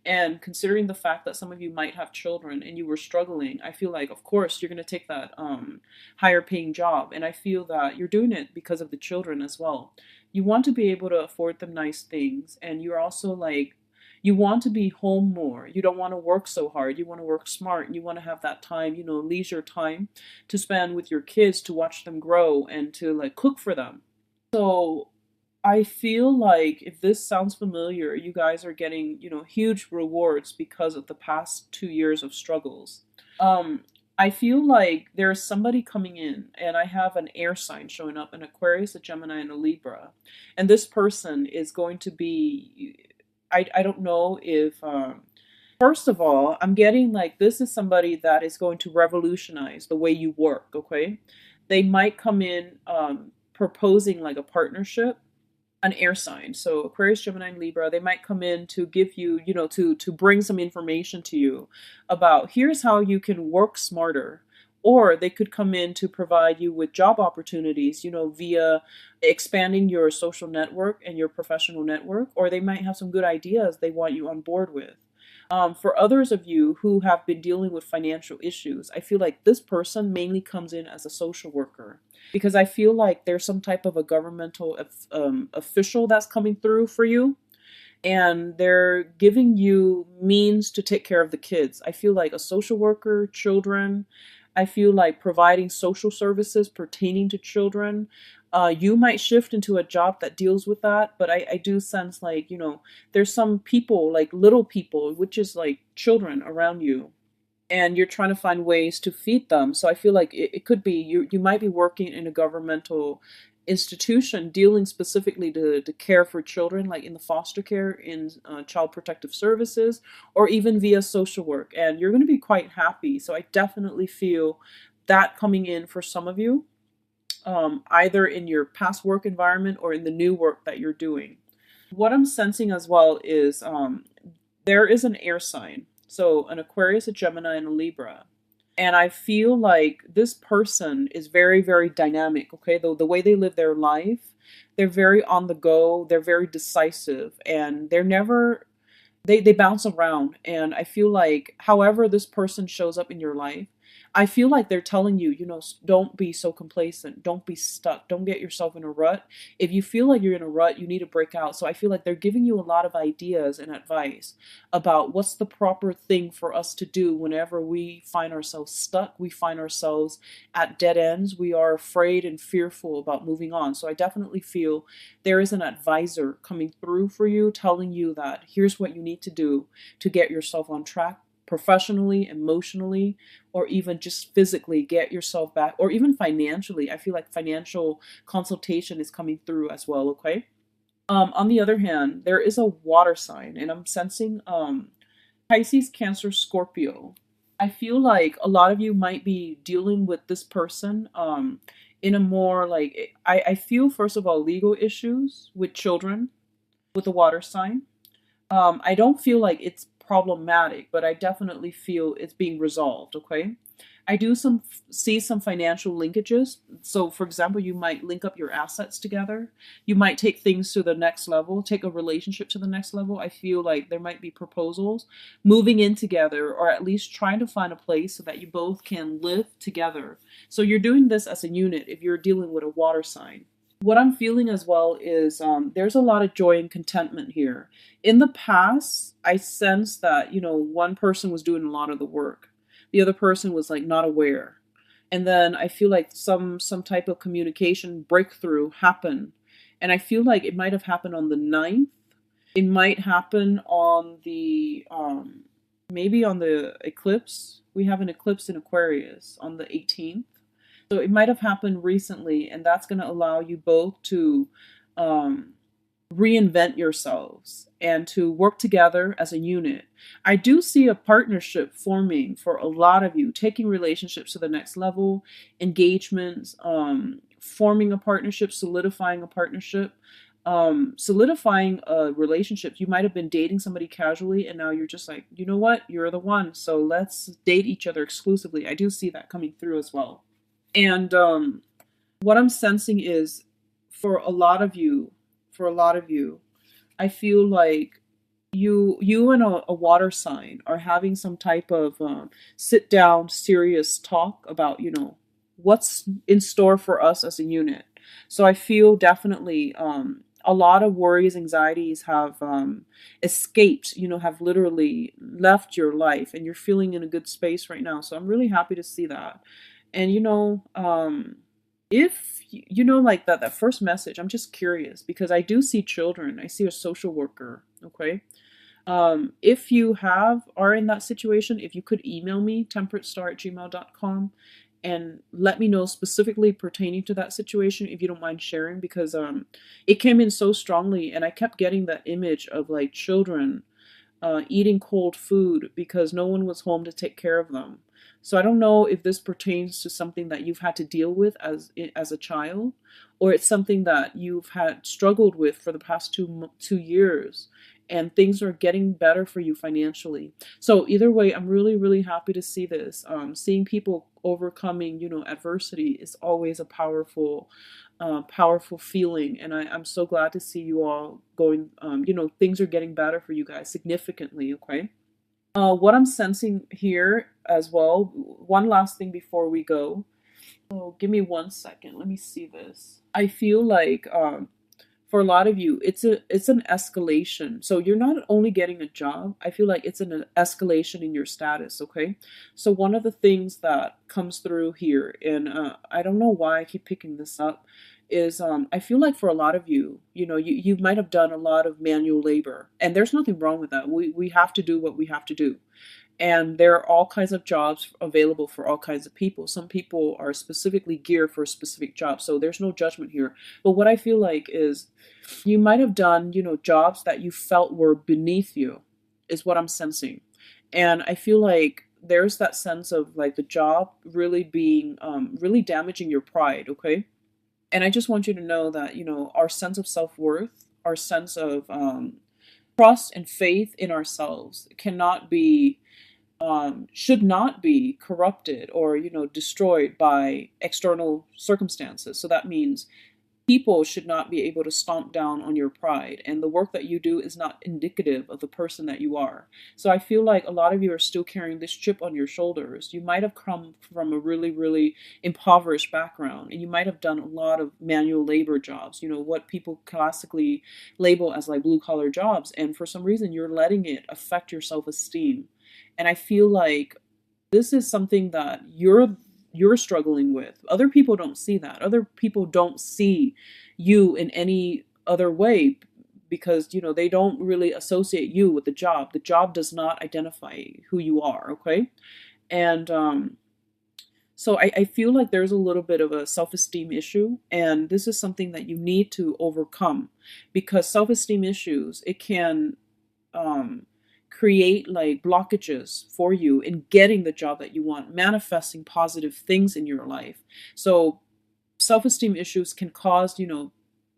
and considering the fact that some of you might have children and you were struggling, I feel like, of course, you're going to take that higher paying job. And I feel that you're doing it because of the children as well. You want to be able to afford them nice things. And you're also like, you want to be home more. You don't want to work so hard. You want to work smart. You want to have that time, leisure time to spend with your kids, to watch them grow and to like cook for them. So I feel like if this sounds familiar, you guys are getting, huge rewards because of the past 2 years of struggles. I feel like there's somebody coming in, and I have an air sign showing up, an Aquarius, a Gemini, and a Libra. And this person is going to be, I don't know if, first of all, I'm getting like this is somebody that is going to revolutionize the way you work, okay? They might come in proposing like a partnership, an air sign. So Aquarius, Gemini, and Libra, they might come in to give you, to bring some information to you about here's how you can work smarter, or they could come in to provide you with job opportunities, via expanding your social network and your professional network, or they might have some good ideas they want you on board with. For others of you who have been dealing with financial issues, I feel like this person mainly comes in as a social worker, because I feel like there's some type of a governmental official that's coming through for you, and they're giving you means to take care of the kids. I feel like a social worker, children. I feel like providing social services pertaining to children. You might shift into a job that deals with that, but I do sense like, there's some people, like little people, which is like children around you, and you're trying to find ways to feed them. So I feel like it could be you might be working in a governmental institution dealing specifically to care for children, like in the foster care, in child protective services, or even via social work. And you're going to be quite happy. So I definitely feel that coming in for some of you, either in your past work environment or in the new work that you're doing. What I'm sensing as well is there is an air sign. So an Aquarius, a Gemini, and a Libra. And I feel like this person is very, very dynamic, okay? The way they live their life, they're very on the go, they're very decisive, and they're never, they bounce around. And I feel like however this person shows up in your life, I feel like they're telling you, don't be so complacent. Don't be stuck. Don't get yourself in a rut. If you feel like you're in a rut, you need to break out. So I feel like they're giving you a lot of ideas and advice about what's the proper thing for us to do whenever we find ourselves stuck. We find ourselves at dead ends. We are afraid and fearful about moving on. So I definitely feel there is an advisor coming through for you, telling you that here's what you need to do to get yourself on track professionally, emotionally, or even just physically get yourself back, or even financially. I feel like financial consultation is coming through as well, okay? On the other hand, there is a water sign, and I'm sensing Pisces, Cancer, Scorpio. I feel like a lot of you might be dealing with this person in a more like, I feel, first of all, legal issues with children with the water sign. I don't feel like it's problematic, but I definitely feel it's being resolved, okay? I do see some financial linkages. So for example, you might link up your assets together. You might take things to the next level, take a relationship to the next level. I feel like there might be proposals moving in together, or at least trying to find a place so that you both can live together. So you're doing this as a unit if you're dealing with a water sign. What I'm feeling as well is there's a lot of joy and contentment here. In the past, I sense that, one person was doing a lot of the work. The other person was like not aware. And then I feel like some type of communication breakthrough happened. And I feel like it might have happened on the 9th. It might happen on the, maybe on the eclipse. We have an eclipse in Aquarius on the 18th. So it might have happened recently, and that's going to allow you both to reinvent yourselves and to work together as a unit. I do see a partnership forming for a lot of you, taking relationships to the next level, engagements, forming a partnership, solidifying a partnership, solidifying a relationship. You might have been dating somebody casually, and now you're just like, you know what, you're the one, so let's date each other exclusively. I do see that coming through as well. And what I'm sensing is for a lot of you, I feel like you and a water sign are having some type of sit down, serious talk about, what's in store for us as a unit. So I feel definitely a lot of worries, anxieties have escaped, have literally left your life, and you're feeling in a good space right now. So I'm really happy to see that. And if like that first message, I'm just curious because I do see children. I see a social worker. Okay. If you are in that situation, if you could email me, temperatestar@gmail.com, and let me know specifically pertaining to that situation, if you don't mind sharing, because it came in so strongly, and I kept getting that image of like children eating cold food because no one was home to take care of them. So I don't know if this pertains to something that you've had to deal with as a child, or it's something that you've had struggled with for the past two years, and things are getting better for you financially. So either way, I'm really, really happy to see this. Seeing people overcoming, adversity is always a powerful feeling. And I'm so glad to see you all going, things are getting better for you guys significantly, okay? What I'm sensing here as well, one last thing before we go. Oh, give me 1 second. Let me see this. I feel like for a lot of you, it's an escalation. So you're not only getting a job, I feel like it's an escalation in your status, okay? So one of the things that comes through here, and I don't know why I keep picking this up, is I feel like for a lot of you, you might have done a lot of manual labor, and there's nothing wrong with that. We have to do what we have to do. And there are all kinds of jobs available for all kinds of people. Some people are specifically geared for a specific job, so there's no judgment here. But what I feel like is you might have done, jobs that you felt were beneath you, is what I'm sensing. And I feel like there's that sense of like the job really being, really damaging your pride, okay? And I just want you to know that, our sense of self-worth, our sense of trust and faith in ourselves cannot be should not be corrupted or destroyed by external circumstances. So that means people should not be able to stomp down on your pride, and the work that you do is not indicative of the person that you are. So I feel like a lot of you are still carrying this chip on your shoulders. You might have come from a really, really impoverished background, and you might have done a lot of manual labor jobs, what people classically label as like blue collar jobs, and for some reason you're letting it affect your self-esteem. And I feel like this is something that you're struggling with. Other people don't see that. Other people don't see you in any other way because, they don't really associate you with the job. The job does not identify who you are, okay? And so I feel like there's a little bit of a self-esteem issue, and this is something that you need to overcome because self-esteem issues, it can create like blockages for you in getting the job that you want, manifesting positive things in your life. So self-esteem issues can cause,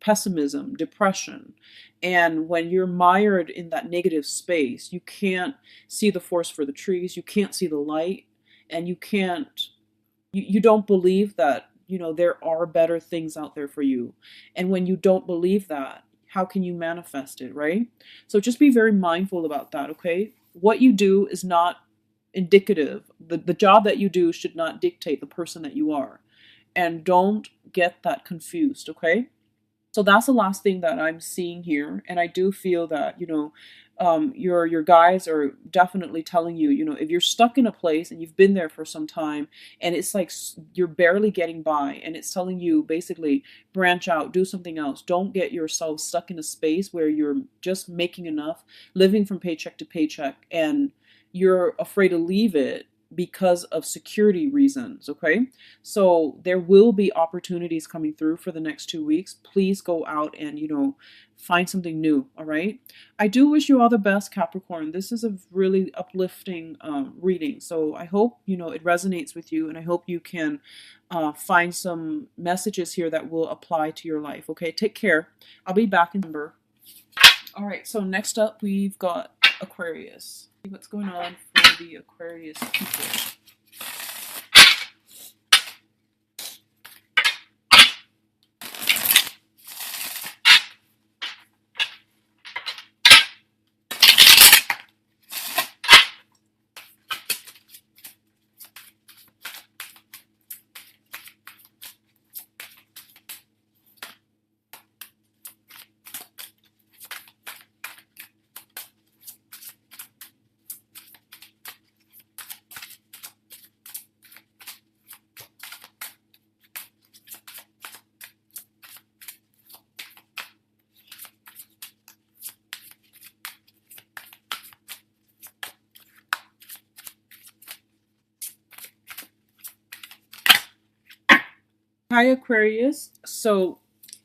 pessimism, depression. And when you're mired in that negative space, you can't see the forest for the trees, you can't see the light, and you don't believe that, there are better things out there for you. And when you don't believe that, how can you manifest it, right? So just be very mindful about that, okay? What you do is not indicative. The job that you do should not dictate the person that you are. And don't get that confused, okay? So that's the last thing that I'm seeing here. And I do feel that, your guides are definitely telling you, if you're stuck in a place and you've been there for some time and it's like you're barely getting by, and it's telling you basically branch out, do something else. Don't get yourself stuck in a space where you're just making enough, living from paycheck to paycheck, and you're afraid to leave it because of security reasons, okay? So there will be opportunities coming through for the next 2 weeks. Please go out and, find something new, all right? I do wish you all the best, Capricorn. This is a really uplifting reading. So I hope, it resonates with you, and I hope you can find some messages here that will apply to your life, okay? Take care. I'll be back in November. All right, so next up, we've got Aquarius. What's going on for the Aquarius people? Hi, Aquarius. So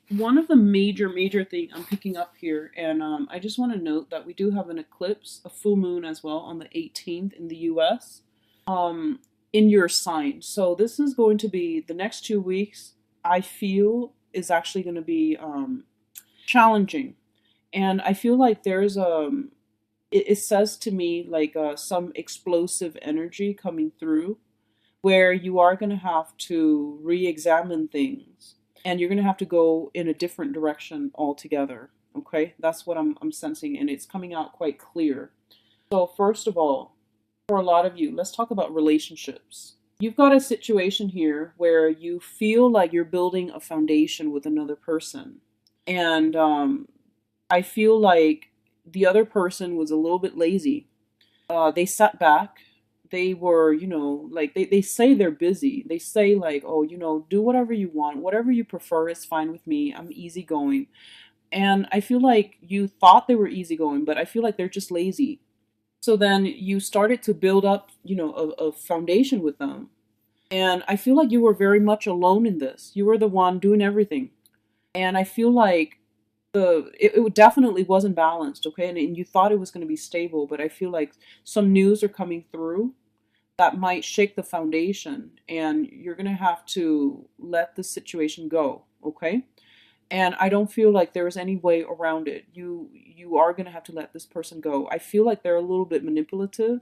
one of the major thing I'm picking up here, and I just want to note that we do have an eclipse, a full moon as well on the 18th in the US, in your sign. So this is going to be the next 2 weeks, I feel is actually going to be challenging. And I feel like there's it says to me like some explosive energy coming through where you are going to have to re-examine things and you're going to have to go in a different direction altogether. Okay, that's what I'm sensing, and it's coming out quite clear. So first of all, for a lot of you, let's talk about relationships. You've got a situation here where you feel like you're building a foundation with another person, and I feel like the other person was a little bit lazy. They sat back. They were, like they say they're busy. They say like, oh, do whatever you want, whatever you prefer is fine with me. I'm easygoing. And I feel like you thought they were easygoing, but I feel like they're just lazy. So then you started to build up, a foundation with them. And I feel like you were very much alone in this. You were the one doing everything. And I feel like it definitely wasn't balanced, okay? And you thought it was going to be stable, but I feel like some news are coming through that might shake the foundation, and you're going to have to let the situation go, okay? And I don't feel like there is any way around it. You are going to have to let this person go. I feel like they're a little bit manipulative,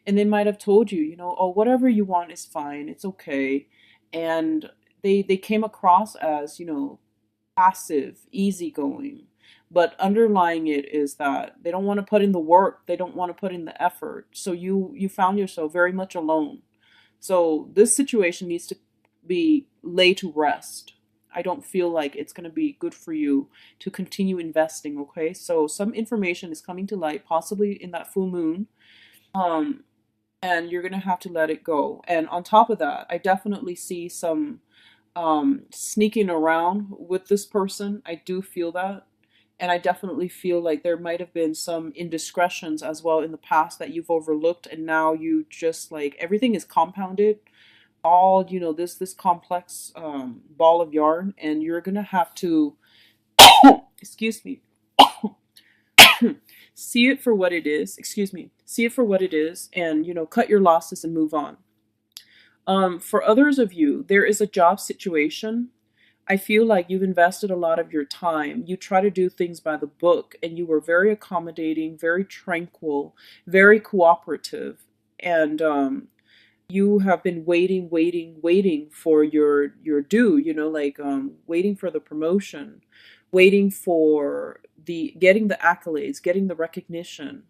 and they might have told you, oh, whatever you want is fine. It's okay. And they came across as, passive, easygoing. But underlying it is that they don't want to put in the work. They don't want to put in the effort. So you found yourself very much alone. So this situation needs to be laid to rest. I don't feel like it's going to be good for you to continue investing, okay? So some information is coming to light, possibly in that full moon, um, and you're going to have to let it go. And on top of that, I definitely see some sneaking around with this person. I do feel that. And I definitely feel like there might have been some indiscretions as well in the past that you've overlooked, and now you just like everything is compounded, all this complex ball of yarn, and you're gonna have to excuse me see it for what it is. Excuse me, see it for what it is, and cut your losses and move on. For others of you, there is a job situation. I feel like you've invested a lot of your time. You try to do things by the book, and you were very accommodating, very tranquil, very cooperative, and you have been waiting for your due. Like waiting for the promotion, waiting for the getting the accolades, getting the recognition.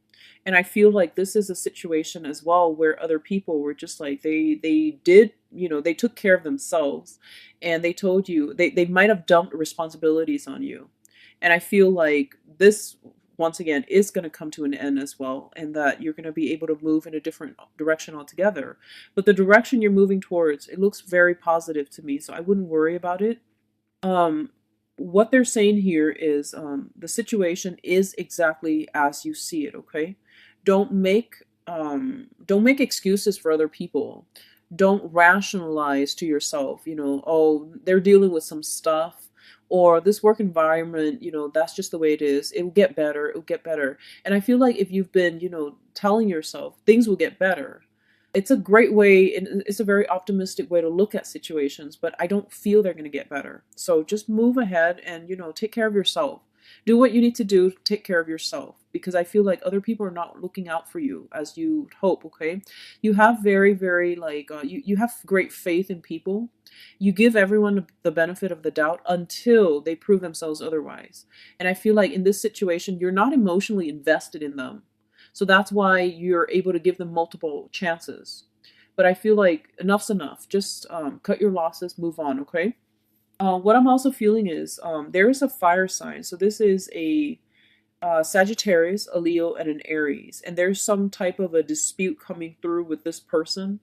And I feel like this is a situation as well where other people were just like they did, they took care of themselves, and they told you they might have dumped responsibilities on you. And I feel like this once again is going to come to an end as well, and that you're going to be able to move in a different direction altogether. But the direction you're moving towards, it looks very positive to me, so I wouldn't worry about it. um what they're saying here is the situation is exactly as you see it, okay? Don't make excuses for other people. Don't rationalize to yourself, oh, they're dealing with some stuff, or this work environment, that's just the way it is. It will get better. It will get better. And I feel like if you've been, telling yourself things will get better, it's a great way, and it's a very optimistic way to look at situations, but I don't feel they're going to get better. So just move ahead and, take care of yourself. Do what you need to do to take care of yourself, because I feel like other people are not looking out for you as you hope, okay? You have very, very, like, you have great faith in people. You give everyone the benefit of the doubt until they prove themselves otherwise. And I feel like in this situation, you're not emotionally invested in them. So that's why you're able to give them multiple chances. But I feel like enough's enough. Just cut your losses, move on, okay? What I'm also feeling is there is a fire sign. So this is a Sagittarius, a Leo, and an Aries. And there's some type of a dispute coming through with this person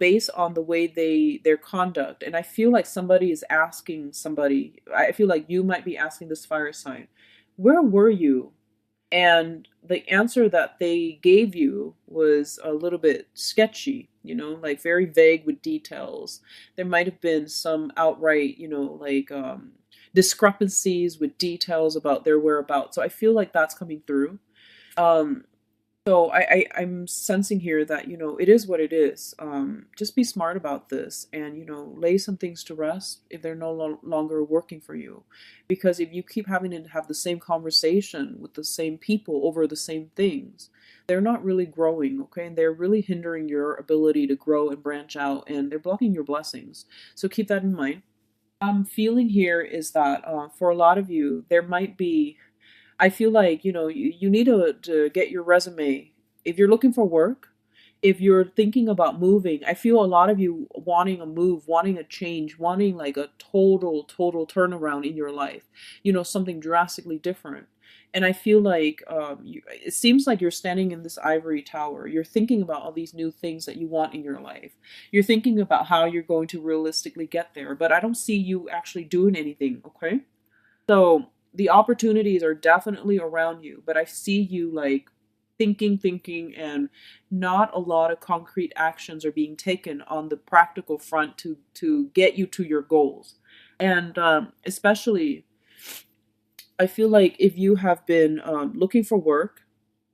based on the way their conduct. And I feel like somebody is asking somebody, I feel like you might be asking this fire sign, where were you? And the answer that they gave you was a little bit sketchy, like very vague with details. There might have been some outright, like discrepancies with details about their whereabouts. So I feel like that's coming through. Um, So I'm sensing here that, it is what it is. Just be smart about this and, lay some things to rest if they're no longer working for you. Because if you keep having to have the same conversation with the same people over the same things, they're not really growing, okay? And they're really hindering your ability to grow and branch out, and they're blocking your blessings. So keep that in mind. I'm feeling here is that for a lot of you, there might be, I feel like, you need to get your resume. If you're looking for work, if you're thinking about moving, I feel a lot of you wanting a move, wanting a change, wanting like a total turnaround in your life, something drastically different. And I feel like it seems like you're standing in this ivory tower. You're thinking about all these new things that you want in your life. You're thinking about how you're going to realistically get there, but I don't see you actually doing anything, okay? So the opportunities are definitely around you, but I see you like thinking, and not a lot of concrete actions are being taken on the practical front to get you to your goals. And especially, I feel like if you have been looking for work,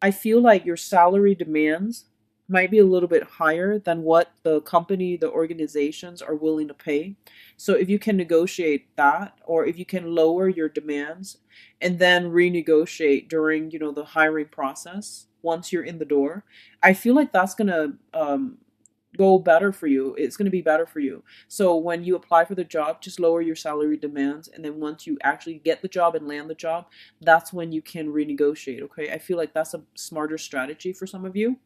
I feel like your salary demands might be a little bit higher than what the company, the organizations are willing to pay. So if you can negotiate that, or if you can lower your demands and then renegotiate during, the hiring process once you're in the door, I feel like that's gonna go better for you. It's going to be better for you. So when you apply for the job, just lower your salary demands, and then once you actually get the job and land the job, that's when you can renegotiate. Okay, I feel like that's a smarter strategy for some of you,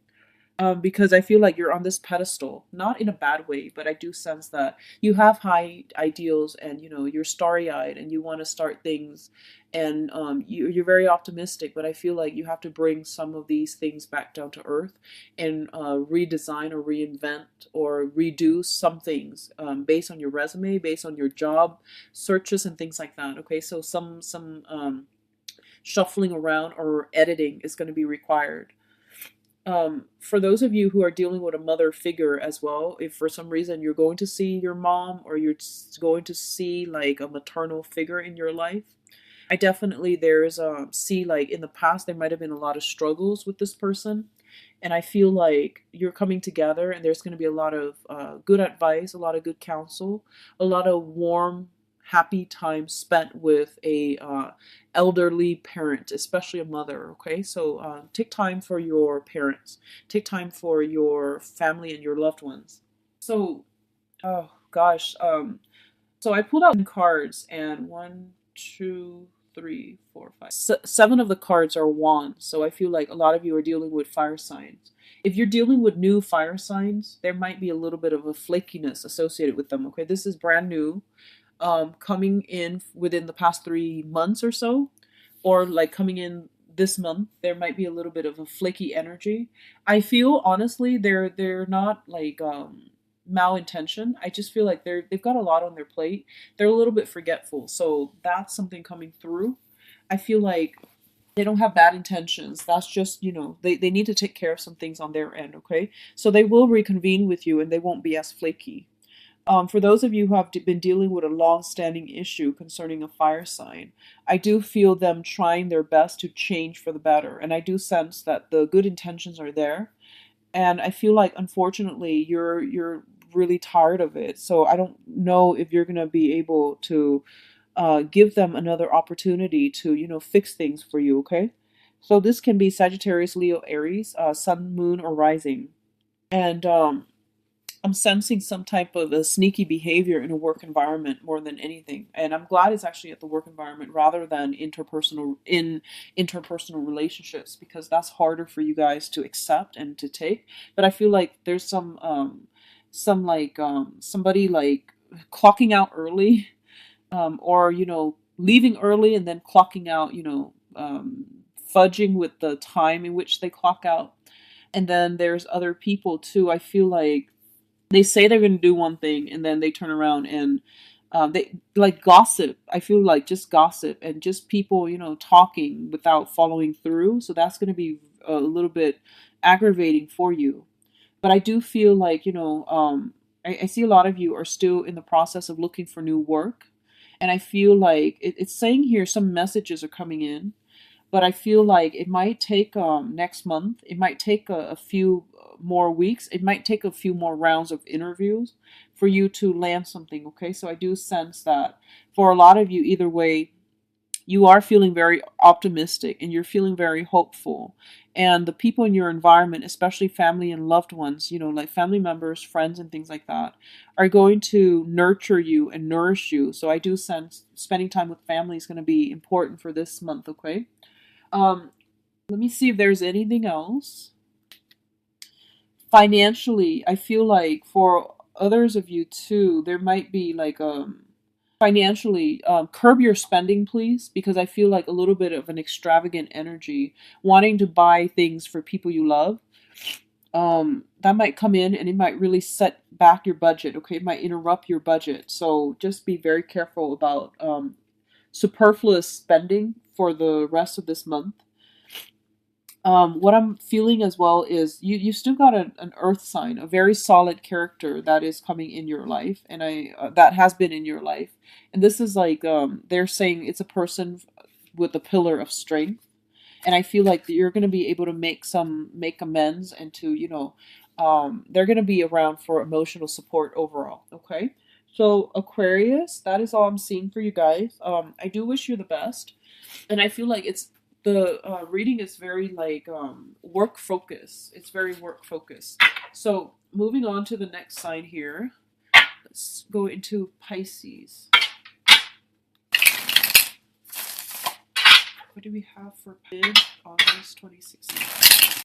because I feel like you're on this pedestal, not in a bad way, but I do sense that you have high ideals, and you're starry eyed and you want to start things, and you're very optimistic. But I feel like you have to bring some of these things back down to earth and redesign or reinvent or redo some things based on your resume, based on your job searches and things like that. Okay, so some shuffling around or editing is going to be required. For those of you who are dealing with a mother figure as well, if for some reason you're going to see your mom, or you're going to see like a maternal figure in your life, I definitely there's see like in the past there might have been a lot of struggles with this person, and I feel like you're coming together, and there's going to be a lot of good advice, a lot of good counsel, a lot of warm, happy time spent with a elderly parent, especially a mother. Okay, so take time for your parents, take time for your family and your loved ones. So, oh gosh, so I pulled out cards, and one, two, three, four, five, seven of the cards are wands. So I feel like a lot of you are dealing with fire signs. If you're dealing with new fire signs, there might be a little bit of a flakiness associated with them. Okay, this is brand new, coming in within the past 3 months or so, or like coming in this month. There might be a little bit of a flaky energy. I feel honestly they're not like malintention. I just feel like they've got a lot on their plate. They're a little bit forgetful. So that's something coming through. I feel like they don't have bad intentions. That's just, they need to take care of some things on their end, okay? So they will reconvene with you, and they won't be as flaky. For those of you who have been dealing with a long-standing issue concerning a fire sign, I do feel them trying their best to change for the better, and I do sense that the good intentions are there. And I feel like, unfortunately, you're really tired of it. So I don't know if you're gonna be able to give them another opportunity to, fix things for you. Okay, so this can be Sagittarius, Leo, Aries, Sun, Moon, or Rising, and I'm sensing some type of a sneaky behavior in a work environment more than anything. And I'm glad it's actually at the work environment rather than interpersonal relationships, because that's harder for you guys to accept and to take. But I feel like there's some like somebody like clocking out early, or leaving early and then clocking out, fudging with the time in which they clock out. And then there's other people too. I feel like they say they're going to do one thing, and then they turn around and they like gossip. I feel like just gossip and just people, talking without following through. So that's going to be a little bit aggravating for you. But I do feel like, I see a lot of you are still in the process of looking for new work. And I feel like it's saying here some messages are coming in. but I feel like it might take next month. It might take a few more weeks. It might take a few more rounds of interviews for you to land something. Okay, so I do sense that for a lot of you, either way, you are feeling very optimistic and you're feeling very hopeful. And the people in your environment, especially family and loved ones, you know, like family members, friends, and things like that, are going to nurture you and nourish you. So I do sense spending time with family is going to be important for this month. Okay. Um, Let me see if there's anything else. Financially, I feel like for others of you too, there might be like financially, curb your spending, please, because I feel like a little bit of an extravagant energy, wanting to buy things for people you love. That might come in and it might really set back your budget. Okay, it might interrupt your budget. So just be very careful about superfluous spending for the rest of this month. What I'm feeling as well is you still got an earth sign, a very solid character that is coming in your life, and I that has been in your life, and this is like they're saying it's a person with a pillar of strength, and I feel like you're going to be able to make amends and to they're going to be around for emotional support overall. Okay, so Aquarius, that is all I'm seeing for you guys. I do wish you the best, and I feel like it's the reading is very like work focus. It's very work focused. So moving on to the next sign here, let's go into Pisces. What do we have for mid August 2016?